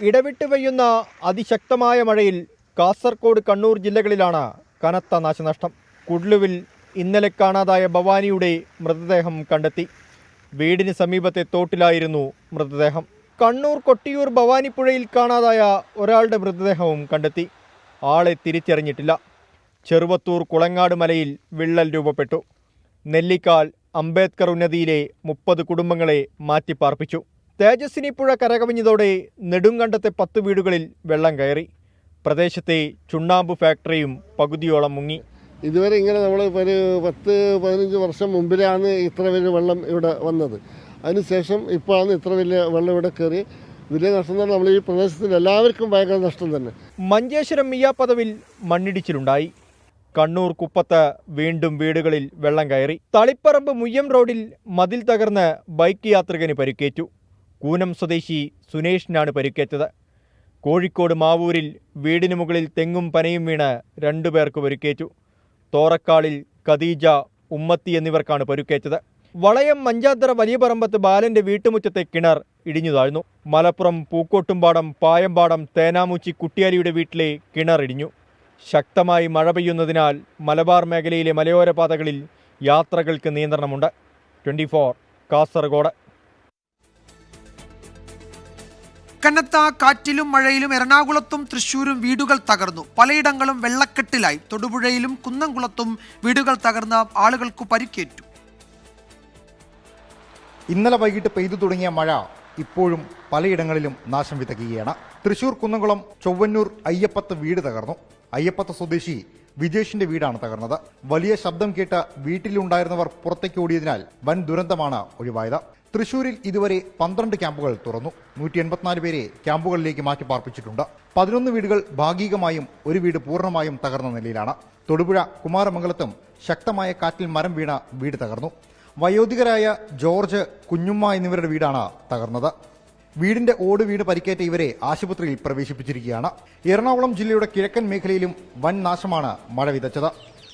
ഇടവിട്ട് പെയ്യുന്ന അതിശക്തമായ മഴയിൽ കാസർഗോഡ്, കണ്ണൂർ ജില്ലകളിലാണ് കനത്ത നാശനഷ്ടം. കുഡ്ലുവിൽ ഇന്നലെ കാണാതായ ഭവാനിയുടെ മൃതദേഹം കണ്ടെത്തി. വീടിന് സമീപത്തെ തോട്ടിലായിരുന്നു മൃതദേഹം. കണ്ണൂർ കൊട്ടിയൂർ ഭവാനിപ്പുഴയിൽ കാണാതായ ഒരാളുടെ മൃതദേഹവും കണ്ടെത്തി. ആളെ തിരിച്ചറിഞ്ഞിട്ടില്ല. ചെറുവത്തൂർ കുളങ്ങാട് മലയിൽ വിള്ളൽ രൂപപ്പെട്ടു. നെല്ലിക്കാൽ അംബേദ്കർ ഉന്നതിയിലെ 30 കുടുംബങ്ങളെ മാറ്റിപ്പാർപ്പിച്ചു. തേജസ്വിനി പുഴ കരകവിഞ്ഞതോടെ നെടുങ്കണ്ടത്തെ 10 വീടുകളിൽ വെള്ളം കയറി. പ്രദേശത്തെ ചുണ്ണാമ്പ് ഫാക്ടറിയും പകുതിയോളം മുങ്ങി. ഇതുവരെ ഇങ്ങനെ നമ്മൾ ഒരു 10-15 വർഷം മുമ്പിലാണ് ഇത്ര വലിയ വെള്ളം ഇവിടെ വന്നത്. അതിനുശേഷം ഇപ്പോഴാണ് ഇത്ര വലിയ വെള്ളം ഇവിടെ കയറി. വലിയ നഷ്ടം തന്നെ. നമ്മൾ ഈ പ്രദേശത്തിൽ എല്ലാവർക്കും ഭയങ്കര നഷ്ടം തന്നെ. മഞ്ചേശ്വരം മിയാപദവിൽ മണ്ണിടിച്ചിലുണ്ടായി. കണ്ണൂർ കുപ്പത്ത് വീണ്ടും വീടുകളിൽ വെള്ളം കയറി. തളിപ്പറമ്പ് മുയ്യം റോഡിൽ മതിൽ തകർന്ന് ബൈക്ക് യാത്രികന് പരിക്കേറ്റു. കൂനം സ്വദേശി സുനേഷിനാണ് പരിക്കേറ്റത്. കോഴിക്കോട് മാവൂരിൽ വീടിന് മുകളിൽ തെങ്ങും പനയും വീണ് 2 പേർക്ക് പരിക്കേറ്റു. തോറക്കാളിൽ ഖദീജ, ഉമ്മത്തി എന്നിവർക്കാണ് പരിക്കേറ്റത്. വളയം മഞ്ചാത്തറ വലിയ പറമ്പത്ത് ബാലന്റെ വീട്ടുമുറ്റത്തെ കിണർ ഇടിഞ്ഞു താഴ്ന്നു. മലപ്പുറം പൂക്കോട്ടുംപാടം പായമ്പാടം തേനാമൂച്ചി കുട്ടിയാലിയുടെ വീട്ടിലെ കിണർ ഇടിഞ്ഞു. ശക്തമായി മഴ പെയ്യുന്നതിനാൽ മലബാർ മേഖലയിലെ മലയോര പാതകളിൽ യാത്രകൾക്ക് നിയന്ത്രണമുണ്ട്. 24 കാസർഗോഡ്. കനത്ത കാറ്റിലും മഴയിലും എറണാകുളത്തും തൃശ്ശൂരും വീടുകൾ തകർന്നു. പലയിടങ്ങളും വെള്ളക്കെട്ടിലായി. തൊടുപുഴയിലും കുന്നംകുളത്തും വീടുകൾ തകർന്ന ആളുകൾക്ക് പരിക്കേറ്റു. ഇന്നലെ വൈകിട്ട് പെയ്തു തുടങ്ങിയ മഴ ഇപ്പോഴും പലയിടങ്ങളിലും നാശം വിതയ്ക്കുകയാണ്. തൃശൂർ കുന്നംകുളം ചൊവ്വന്നൂർ അയ്യപ്പത്ത് വീട് തകർന്നു. അയ്യപ്പത്ത് സ്വദേശി വിജേഷിന്റെ വീടാണ് തകർന്നത്. വലിയ ശബ്ദം കേട്ട് വീട്ടിലുണ്ടായിരുന്നവർ പുറത്തേക്ക് ഓടിയതിനാൽ വൻ ദുരന്തമാണ് ഒഴിവായത്. തൃശൂരിൽ ഇതുവരെ 12 ക്യാമ്പുകൾ തുറന്നു. 184 പേരെ ക്യാമ്പുകളിലേക്ക് മാറ്റി പാർപ്പിച്ചിട്ടുണ്ട്. 11 വീടുകൾ ഭാഗികമായും 1 വീട് പൂർണ്ണമായും തകർന്ന നിലയിലാണ്. തൊടുപുഴ കുമാരമംഗലത്തും ശക്തമായ കാറ്റിൽ മരം വീണ വീട് തകർന്നു. വയോധികരായ ജോർജ്, കുഞ്ഞുമ്മ എന്നിവരുടെ വീടാണ് തകർന്നത്. വീടിന്റെ ഓട് വീട് പരിക്കേറ്റ ഇവരെ ആശുപത്രിയിൽ പ്രവേശിപ്പിച്ചിരിക്കുകയാണ്. എറണാകുളം ജില്ലയുടെ കിഴക്കൻ മേഖലയിലും വൻ നാശമാണ് മഴ വിതച്ചത്.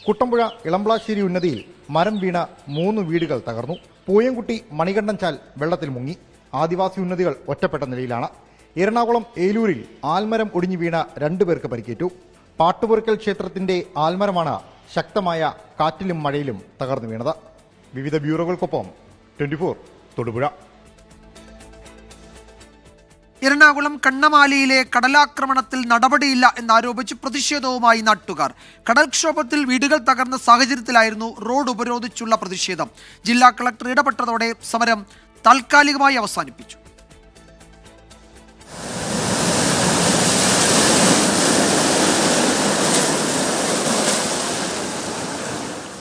കുട്ടമ്പുഴ ഇളംപ്ലാശ്ശേരി ഉന്നതിയിൽ മരം വീണ 3 വീടുകൾ തകർന്നു. പൂയംകുട്ടി, മണികണ്ഠൻചാൽ വെള്ളത്തിൽ മുങ്ങി. ആദിവാസി ഉന്നതികൾ ഒറ്റപ്പെട്ട നിലയിലാണ്. എറണാകുളം ഏലൂരിൽ ആൽമരം ഒടിഞ്ഞു വീണ 2 പേർക്ക് പരിക്കേറ്റു. പാട്ടുപൊറുക്കൽ ക്ഷേത്രത്തിന്റെ ആൽമരമാണ് ശക്തമായ കാറ്റിലും മഴയിലും തകർന്നു വീണത്. വിവിധ ബ്യൂറോകൾക്കൊപ്പം 24 തൊടുപുഴ. എറണാകുളം കണ്ണമാലിയിലെ കടലാക്രമണത്തിൽ നടപടിയില്ല എന്നാരോപിച്ച് പ്രതിഷേധവുമായി നാട്ടുകാർ. കടൽക്ഷോഭത്തിൽ വീടുകൾ തകർന്ന സാഹചര്യത്തിലായിരുന്നു റോഡ് ഉപരോധിച്ചുള്ള പ്രതിഷേധം. ജില്ലാ കളക്ടർ ഇടപെട്ടതോടെ സമരം താൽക്കാലികമായി അവസാനിപ്പിച്ചു.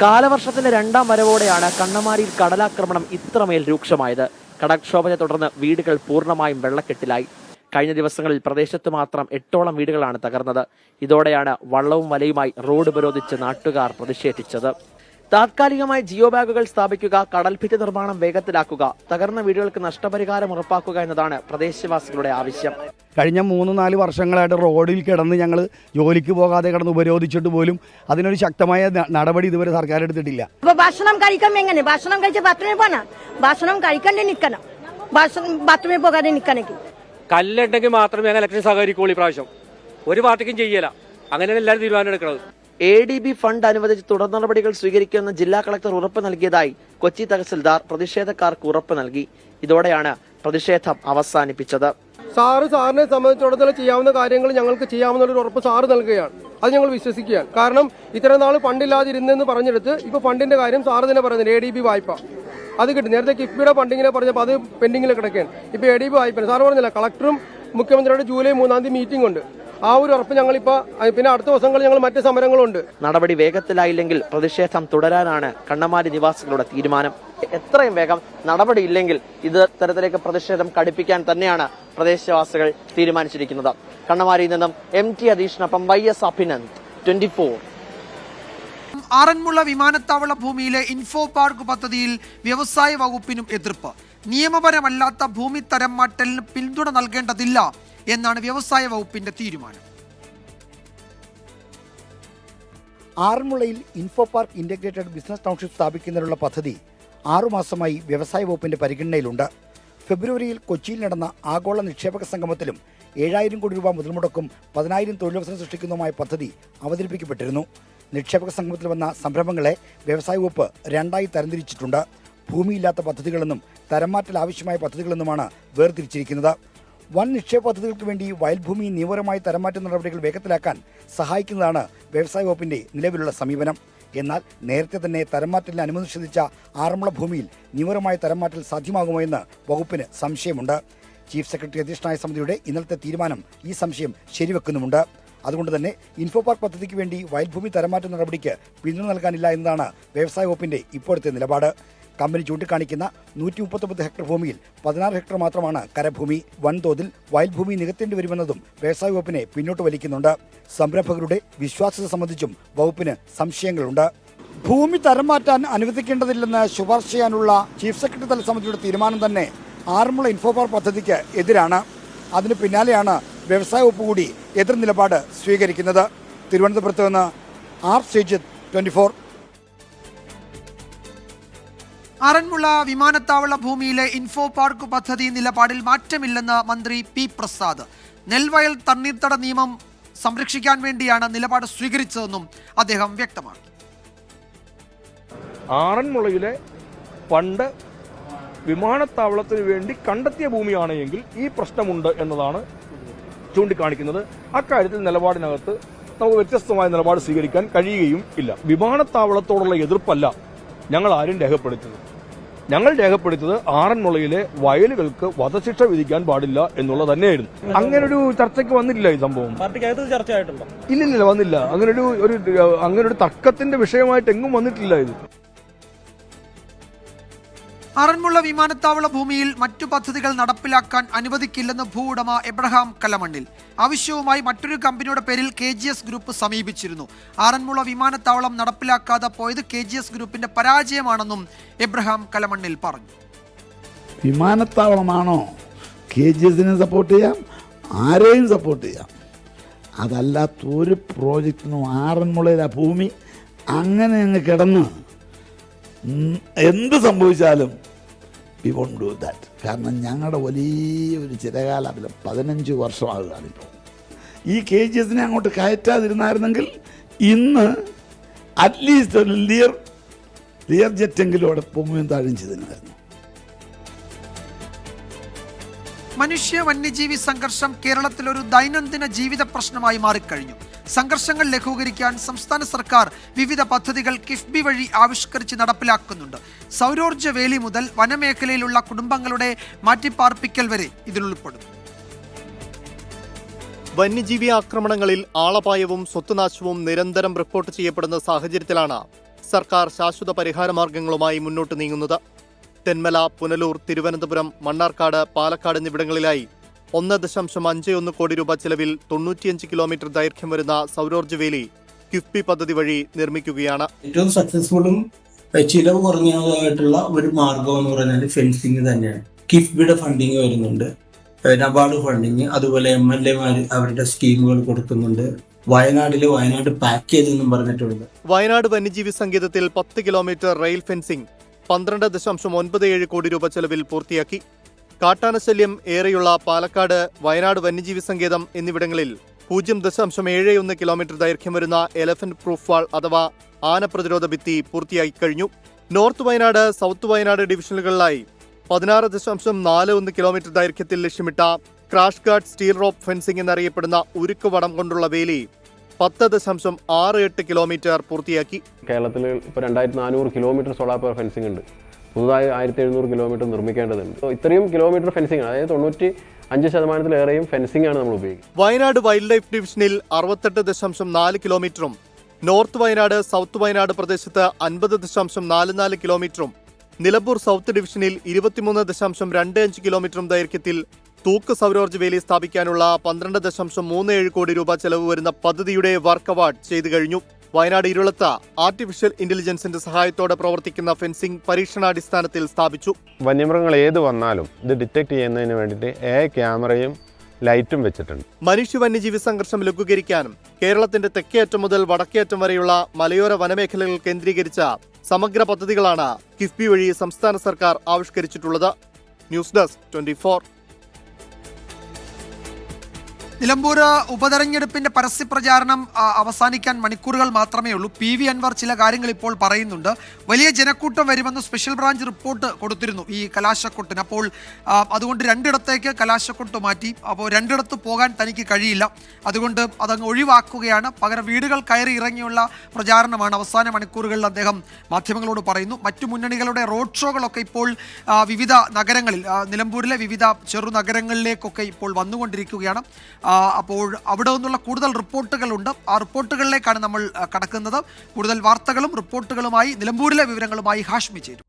കാലവർഷത്തിന്റെ 2ാം വരവോടെയാണ് കണ്ണമാലിയിൽ കടലാക്രമണം ഇത്രമേൽ രൂക്ഷമായത്. കടൽക്ഷോഭത്തെ തുടർന്ന് വീടുകൾ പൂർണ്ണമായും വെള്ളക്കെട്ടിലായി. കഴിഞ്ഞ ദിവസങ്ങളിൽ പ്രദേശത്ത് മാത്രം 8ഓളം വീടുകളാണ് തകർന്നത്. ഇതോടെയാണ് വള്ളവും വലയുമായി റോഡ് ഉപരോധിച്ച് നാട്ടുകാർ പ്രതിഷേധിച്ചത്. താത്കാലികമായി ജിയോ ബാഗുകൾ സ്ഥാപിക്കുക, കടൽഭിത്തി നിർമ്മാണം വേഗത്തിലാക്കുക, തകർന്ന വീടുകൾക്ക് നഷ്ടപരിഹാരം ഉറപ്പാക്കുക എന്നതാണ് പ്രദേശവാസികളുടെ ആവശ്യം. കഴിഞ്ഞ 3-4 വർഷങ്ങളായിട്ട് റോഡിൽ കിടന്ന് ഞങ്ങൾ ജോലിക്ക് പോകാതെ കിടന്ന് ഉപരോധിച്ചിട്ട് പോലും അതിനൊരു ശക്തമായ നടപടി ഇതുവരെ സർക്കാർ എടുത്തിട്ടില്ല. ഭക്ഷണം കഴിക്കാൻ എങ്ങനെ? ഭക്ഷണം കഴിച്ച് ബാത്റൂമിൽ പോകണം, ഭക്ഷണം കഴിക്കണ്ടേ നിൽക്കണം, ബാത്റൂമിൽ പോകാതെ നിൽക്കണമെങ്കിൽ കല്ലുണ്ടെങ്കിൽ മാത്രമേ ഞങ്ങൾ ഇലക്ഷൻ സഹകരിക്കുള്ളൂ. ഇപ്രാവശ്യം ഒരു പാർട്ടിക്കും ചെയ്യല. അങ്ങനെയാണ് എല്ലാവരും തീരുമാനം എടുക്കുന്നത്. ADB ഫണ്ട് അനുവദിച്ച് തുടർ നടപടികൾ സ്വീകരിക്കുമെന്ന് ജില്ലാ കളക്ടർ ഉറപ്പ് നൽകിയതായി കൊച്ചി തഹസിൽദാർ പ്രതിഷേധക്കാർക്ക് ഉറപ്പ് നൽകി. ഇതോടെയാണ് പ്രതിഷേധം അവസാനിപ്പിച്ചത്. സാറിനെ സംബന്ധിച്ചിടത്തോളം ചെയ്യാവുന്ന കാര്യങ്ങൾ ഞങ്ങൾക്ക് ചെയ്യാവുന്ന ഉറപ്പ് സാറ് നൽകുകയാണ്. അത് ഞങ്ങൾ വിശ്വസിക്കുകയാണ്. കാരണം ഇത്രയും നാൾ ഫണ്ടില്ലാതിരുന്നെന്ന് പറഞ്ഞെടുത്ത് ഇപ്പോൾ ഫണ്ടിന്റെ കാര്യം സാറ് തന്നെ പറയുന്നത് ADB വായ്പ അത് കിട്ടും. നേരത്തെ കിഫ്ബിയുടെ ഫണ്ടിങ്ങിനെ പറഞ്ഞപ്പോൾ അത് പെൻഡിങ്ങിൽ കിടക്കുകയാണ്. ഇപ്പോൾ ADB വായ്പ സാറ് പറഞ്ഞില്ല, കളക്ടറും മുഖ്യമന്ത്രിയുടെ ജൂലൈ 3-ാം തീയതി മീറ്റിംഗ് ഉണ്ട്. ആ ഒരു ഉറപ്പ് ഞങ്ങളിപ്പോൾ, പിന്നെ അടുത്ത ദിവസങ്ങളിൽ ഞങ്ങൾ മറ്റ് സമരങ്ങളുണ്ട്. നടപടി വേഗത്തിലായില്ലെങ്കിൽ പ്രതിഷേധം തുടരാനാണ് കണ്ണമാലി നിവാസികളുടെ തീരുമാനം. എത്രയും വേഗം നടപടിയില്ലെങ്കിൽ ഇത് തരത്തിലേക്ക് പ്രതിഷേധം കടുപ്പിക്കാൻ തന്നെയാണ് പ്രദേശവാസികൾ തീരുമാനിച്ചിരിക്കുന്നത്. കണ്ണമാലിയിൽ നിന്നും MT അധീഷിനൊപ്പം YS അഭിനന്ദ്, 24. ആറന്മുള വിമാനത്താവള ഭൂമിയിലെ ഇൻഫോ പാർക്ക് പദ്ധതിയിൽ വ്യവസായ വകുപ്പിനും എതിർപ്പ്. നിയമപരമല്ലാത്ത ഭൂമി തരം മാറ്റലിന് പിന്തുണ നൽകേണ്ടതില്ല എന്നാണ് വ്യവസായ വകുപ്പിന്റെ തീരുമാനം. ആറന്മുളയിൽ info park integrated business township സ്ഥാപിക്കുന്നതിനുള്ള പദ്ധതി 6 മാസമായി വ്യവസായ വകുപ്പിന്റെ പരിഗണനയിലുണ്ട്. ഫെബ്രുവരിയിൽ കൊച്ചിയിൽ നടന്ന ആഗോള നിക്ഷേപക സംഗമത്തിലും 7,000 കോടി രൂപ മുതൽ മുടക്കും 10,000 തൊഴിലവസരം സൃഷ്ടിക്കുന്നതുമായ പദ്ധതി അവതരിപ്പിക്കപ്പെട്ടിരുന്നു. നിക്ഷേപക സംഗമത്തിൽ വന്ന സംരംഭങ്ങളെ വ്യവസായ വകുപ്പ് 2ആയി തരംതിരിച്ചിട്ടുണ്ട്. ഭൂമിയില്ലാത്ത പദ്ധതികളെന്നും തരംമാറ്റൽ ആവശ്യമായ പദ്ധതികളെന്നുമാണ് വേർതിരിച്ചിരിക്കുന്നത്. വൻ നിക്ഷേപ പദ്ധതികൾക്ക് വേണ്ടി വയൽഭൂമി നിയമപരമായി തരംമാറ്റ നടപടികൾ വേഗത്തിലാക്കാൻ സഹായിക്കുന്നതാണ് വ്യവസായ വകുപ്പിന്റെ നിലവിലുള്ള സമീപനം. എന്നാൽ നേരത്തെ തന്നെ തരംമാറ്റലിന് അനുമതി നിഷേധിച്ച ആറന്മുള ഭൂമിയിൽ നിയമപരമായ തരംമാറ്റൽ സാധ്യമാകുമോ എന്ന് വകുപ്പിന് സംശയമുണ്ട്. ചീഫ് സെക്രട്ടറി അധ്യക്ഷനായ സമിതിയുടെ ഇന്നലത്തെ തീരുമാനം ഈ സംശയം ശരിവെക്കുന്നുമുണ്ട്. അതുകൊണ്ട് തന്നെ ഇൻഫോ പാർക്ക് പദ്ധതിക്ക് വേണ്ടി വയൽഭൂമി തരംമാറ്റ നടപടിക്ക് പിന്തുണ നൽകാനില്ല എന്നതാണ് വ്യവസായ വകുപ്പിന്റെ ഇപ്പോഴത്തെ നിലപാട്. കമ്പനി ചൂണ്ടിക്കാണിക്കുന്ന 139 ഹെക്ടർ ഭൂമിയിൽ 16 ഹെക്ടർ മാത്രമാണ് കരഭൂമി. വൻതോതിൽ വയൽഭൂമി നികത്തേണ്ടി വരുമെന്നതും വ്യവസായ വകുപ്പിനെ പിന്നോട്ട് വലിക്കുന്നുണ്ട്. സംരംഭകരുടെ വിശ്വാസ്യത സംബന്ധിച്ചും വകുപ്പിന് സംശയങ്ങളുണ്ട്. ഭൂമി തരംമാറ്റാൻ അനുവദിക്കേണ്ടതില്ലെന്ന് ശുപാർശ ചെയ്യാനുള്ള ചീഫ് സെക്രട്ടറി തല സമിതിയുടെ തീരുമാനം തന്നെ ആറന്മുള ഇൻഫോ പാർക്ക് പദ്ധതിക്ക് എതിരാണ്. അതിന് പിന്നാലെയാണ് വ്യവസായ വകുപ്പ് കൂടി എതിർ നിലപാട് സ്വീകരിക്കുന്നത്. തിരുവനന്തപുരത്ത് നിന്ന് R. ശ്രീജിത്ത്, 24. ആറന്മുള വിമാനത്താവള ഭൂമിയിലെ ഇൻഫോ പാർക്ക് പദ്ധതി നിലപാടിൽ മാറ്റമില്ലെന്ന് മന്ത്രി P. പ്രസാദ്. നെൽവയൽ തണ്ണീർത്തട നിയമം സംരക്ഷിക്കാൻ വേണ്ടിയാണ് നിലപാട് സ്വീകരിച്ചതെന്നും അദ്ദേഹം വ്യക്തമാക്കി. ആറന്മുളയിലെ പണ്ട് വിമാനത്താവളത്തിന് വേണ്ടി കണ്ടെത്തിയ ഭൂമിയാണ് എങ്കിൽ ഈ പ്രശ്നമുണ്ട് എന്നതാണ് ചൂണ്ടിക്കാണിക്കുന്നത്. അക്കാര്യത്തിൽ നിലപാടിനകത്ത് നമുക്ക് വ്യത്യസ്തമായ നിലപാട് സ്വീകരിക്കാൻ കഴിയുകയും ഇല്ല. വിമാനത്താവളത്തോടുള്ള എതിർപ്പല്ല ഞങ്ങൾ ആരും രേഖപ്പെടുത്തിയത്. ഞങ്ങൾ രേഖപ്പെടുത്തിയത് ആറന്മുളയിലെ വയലുകൾക്ക് വധശിക്ഷ വിധിക്കാൻ പാടില്ല എന്നുള്ളത് തന്നെയായിരുന്നു. അങ്ങനൊരു ചർച്ചയ്ക്ക് വന്നിട്ടില്ല ഈ സംഭവം. ചർച്ചയായിട്ടുണ്ടോ? ഇല്ലില്ല, വന്നില്ല. അങ്ങനൊരു തർക്കത്തിന്റെ വിഷയമായിട്ട് എങ്ങും വന്നിട്ടില്ല ഇത്. ആറന്മുള വിമാനത്താവള ഭൂമിയിൽ മറ്റു പദ്ധതികൾ നടപ്പിലാക്കാൻ അനുവദിക്കില്ലെന്ന് ഭൂവുടമ എബ്രഹാം കലമണ്ണിൽ. ആവശ്യവുമായി മറ്റൊരു കമ്പനിയുടെ പേരിൽ KGS ഗ്രൂപ്പ് സമീപിച്ചിരുന്നു. ആറന്മുള വിമാനത്താവളം നടപ്പിലാക്കാതെ പോയത് KGS ഗ്രൂപ്പിന്റെ പരാജയമാണെന്നും എബ്രഹാം കലമണ്ണിൽ പറഞ്ഞു. വിമാനത്താവളമാണോ? KGSനെ സപ്പോർട്ട് ചെയ്യാം, ആരെയും സപ്പോർട്ട് ചെയ്യാം. അതല്ലാത്തൊരു പ്രോജക്റ്റിനും ആറന്മുളയിലെ ഭൂമി അങ്ങനെ അങ്ങ് കിടന്ന് എന്ത് സംഭവിച്ചാലും വി വോണ്ട് ഡു ദാറ്റ്. കാരണം ഞങ്ങളുടെ വലിയൊരു ചിരകാല 15 വർഷമാകുകയാണ് ഇപ്പോൾ. ഈ KGSനെ അങ്ങോട്ട് കയറ്റാതിരുന്നായിരുന്നെങ്കിൽ ഇന്ന് അറ്റ്ലീസ്റ്റ് ഒരു ലിയർ ജെറ്റെങ്കിലും അവിടെ പൊങ്ങുകയും താഴും ചെയ്തിരുന്നായിരുന്നു. മനുഷ്യ വന്യജീവി സംഘർഷം കേരളത്തിൽ ഒരു ദൈനംദിന ജീവിത പ്രശ്നമായി മാറിക്കഴിഞ്ഞു. സംഘർഷങ്ങൾ ലഘൂകരിക്കാൻ സംസ്ഥാന സർക്കാർ വിവിധ പദ്ധതികൾ കിഫ്ബി വഴി ആവിഷ്കരിച്ച് നടപ്പിലാക്കുന്നുണ്ട്. സൗരോർജ്ജ വേലി മുതൽ വനമേഖലയിലുള്ള കുടുംബങ്ങളുടെ മാറ്റിപ്പാർപ്പിക്കൽ വരെ ഇതിലുൾപ്പെടും. വന്യജീവി ആക്രമണങ്ങളിൽ ആളപായവും സ്വത്തുനാശവും നിരന്തരം റിപ്പോർട്ട് ചെയ്യപ്പെടുന്ന സാഹചര്യത്തിലാണ് സർക്കാർ ശാശ്വത പരിഹാര മാർഗങ്ങളുമായി മുന്നോട്ട് നീങ്ങുന്നത്. തെന്മല, പുനലൂർ, തിരുവനന്തപുരം, മണ്ണാർക്കാട്, പാലക്കാട് എന്നിവിടങ്ങളിലായി 1.51 കോടി രൂപ ചെലവിൽ 95 കിലോമീറ്റർ ദൈർഘ്യം വരുന്ന സൗരോർജ്ജ വേലി കിഫ്ബി പദ്ധതി വഴി നിർമ്മിക്കുകയാണ്. ഏറ്റവും സക്സസ്ഫുള്ളും ചിലവ് കുറഞ്ഞതായിട്ടുള്ള ഒരു മാർഗം എന്ന് പറയുന്നത് ഫെൻസിങ് തന്നെയാണ്. കിഫ്ബിയുടെ ഫണ്ടിങ് വരുന്നുണ്ട്, നബാർഡ് ഫണ്ടിങ്, അതുപോലെ MLA അവരുടെ സ്കീമുകൾ കൊടുക്കുന്നുണ്ട്. വയനാട് പാക്കേജ് എന്നും പറഞ്ഞിട്ടുണ്ട്. വയനാട് വന്യജീവി സങ്കേതത്തിൽ 10 കിലോമീറ്റർ റെയിൽ ഫെൻസിംഗ് 12.97 കോടി രൂപ ചെലവിൽ പൂർത്തിയാക്കി. കാട്ടാനശല്യം ഏറെയുള്ള പാലക്കാട്, വയനാട് വന്യജീവി സങ്കേതം എന്നിവിടങ്ങളിൽ 0.71 കിലോമീറ്റർ ദൈർഘ്യം വരുന്ന എലഫന്റ് പ്രൂഫ് വാൾ അഥവാ ആന പ്രതിരോധ ഭിത്തി പൂർത്തിയാക്കി കഴിഞ്ഞു. നോർത്ത് വയനാട്, സൗത്ത് വയനാട് ഡിവിഷനുകളിലായി 16.41 കിലോമീറ്റർ ദൈർഘ്യത്തിൽ ലക്ഷ്യമിട്ട crash guard steel rope fencing എന്നറിയപ്പെടുന്ന ഉരുക്ക് വടം കൊണ്ടുള്ള വേലി 10.68 കിലോമീറ്റർ പൂർത്തിയാക്കി. കേരളത്തിൽ ഇപ്പോൾ 2400 കിലോമീറ്റർ സോളാർ പവർ ഫെൻസിംഗ് ഉണ്ട്. പുതുതായി 1700 കിലോമീറ്റർ നിർമ്മിക്കേണ്ടതുണ്ട്. ഇത്രയും കിലോമീറ്റർ ഫെൻസിംഗ്, അതായത് 95% ഫെൻസിംഗ് ആണ് നമ്മൾ ഉപയോഗിക്കുന്നത്. വയനാട് വൈൽഡ് ലൈഫ് ഡിവിഷനിൽ 68.4 കിലോമീറ്ററും നോർത്ത് വയനാട്, സൗത്ത് വയനാട് പ്രദേശത്ത് 50.44 കിലോമീറ്ററും നിലമ്പൂർ സൗത്ത് ഡിവിഷനിൽ 23.25 കിലോമീറ്ററും ദൈർഘ്യത്തിൽ തൂക്ക് സൗരോർജ്ജ വേലി സ്ഥാപിക്കാനുള്ള 12.37 കോടി രൂപ ചെലവ് വരുന്ന പദ്ധതിയുടെ വർക്ക് അവാർഡ് ചെയ്തു കഴിഞ്ഞു. വയനാട് ഇരുളത്ത് ആർട്ടിഫിഷ്യൽ ഇന്റലിജൻസിന്റെ സഹായത്തോടെ പ്രവർത്തിക്കുന്ന ഫെൻസിംഗ് പരീക്ഷണാടിസ്ഥാനത്തിൽ സ്ഥാപിച്ചു. വന്യമൃഗങ്ങൾ ഏത് വന്നാലും ഇത് ഡിറ്റക്ട് ചെയ്യുന്നതിന് വേണ്ടിയിട്ട് AI ക്യാമറയും ലൈറ്റും വെച്ചിട്ടുണ്ട്. മനുഷ്യ വന്യജീവി സംഘർഷം ലഘൂകരിക്കാനും കേരളത്തിന്റെ തെക്കേയറ്റം മുതൽ വടക്കേയറ്റം വരെയുള്ള മലയോര വനമേഖലകൾ കേന്ദ്രീകരിച്ച സമഗ്ര പദ്ധതികളാണ് കിഫ്ബി വഴി സംസ്ഥാന സർക്കാർ ആവിഷ്കരിച്ചിട്ടുള്ളത്. News desk 24. നിലമ്പൂർ ഉപതെരഞ്ഞെടുപ്പിന്റെ പരസ്യപ്രചാരണം അവസാനിക്കാൻ മണിക്കൂറുകൾ മാത്രമേ ഉള്ളൂ. PV അൻവർ ചില കാര്യങ്ങൾ ഇപ്പോൾ പറയുന്നുണ്ട്. വലിയ ജനക്കൂട്ടം വരുമെന്ന് സ്പെഷ്യൽ ബ്രാഞ്ച് റിപ്പോർട്ട് കൊടുത്തിരുന്നു ഈ കലാശക്കൊട്ടിന്. അപ്പോൾ അതുകൊണ്ട് 2 ഇടത്തേക്ക് കലാശക്കൊട്ട് മാറ്റി. അപ്പോൾ 2 ഇടത്ത് പോകാൻ തനിക്ക് കഴിയില്ല, അതുകൊണ്ട് അതങ്ങ് ഒഴിവാക്കുകയാണ്. പകരം വീടുകൾ കയറി ഇറങ്ങിയുള്ള പ്രചാരണമാണ് അവസാന മണിക്കൂറുകളിൽ അദ്ദേഹം മാധ്യമങ്ങളോട് പറയുന്നു. മറ്റു മുന്നണികളുടെ റോഡ് ഷോകളൊക്കെ ഇപ്പോൾ വിവിധ നഗരങ്ങളിൽ, നിലമ്പൂരിലെ വിവിധ ചെറു നഗരങ്ങളിലേക്കൊക്കെ ഇപ്പോൾ വന്നുകൊണ്ടിരിക്കുകയാണ്. അപ്പോൾ അവിടെ നിന്നുള്ള കൂടുതൽ റിപ്പോർട്ടുകളുണ്ട്. ആ റിപ്പോർട്ടുകളിലേക്കാണ് നമ്മൾ കടക്കുന്നത്. കൂടുതൽ വാർത്തകളും റിപ്പോർട്ടുകളുമായി നിലമ്പൂരിലെ വിവരങ്ങളുമായി ഹാഷ്മി ചേരും.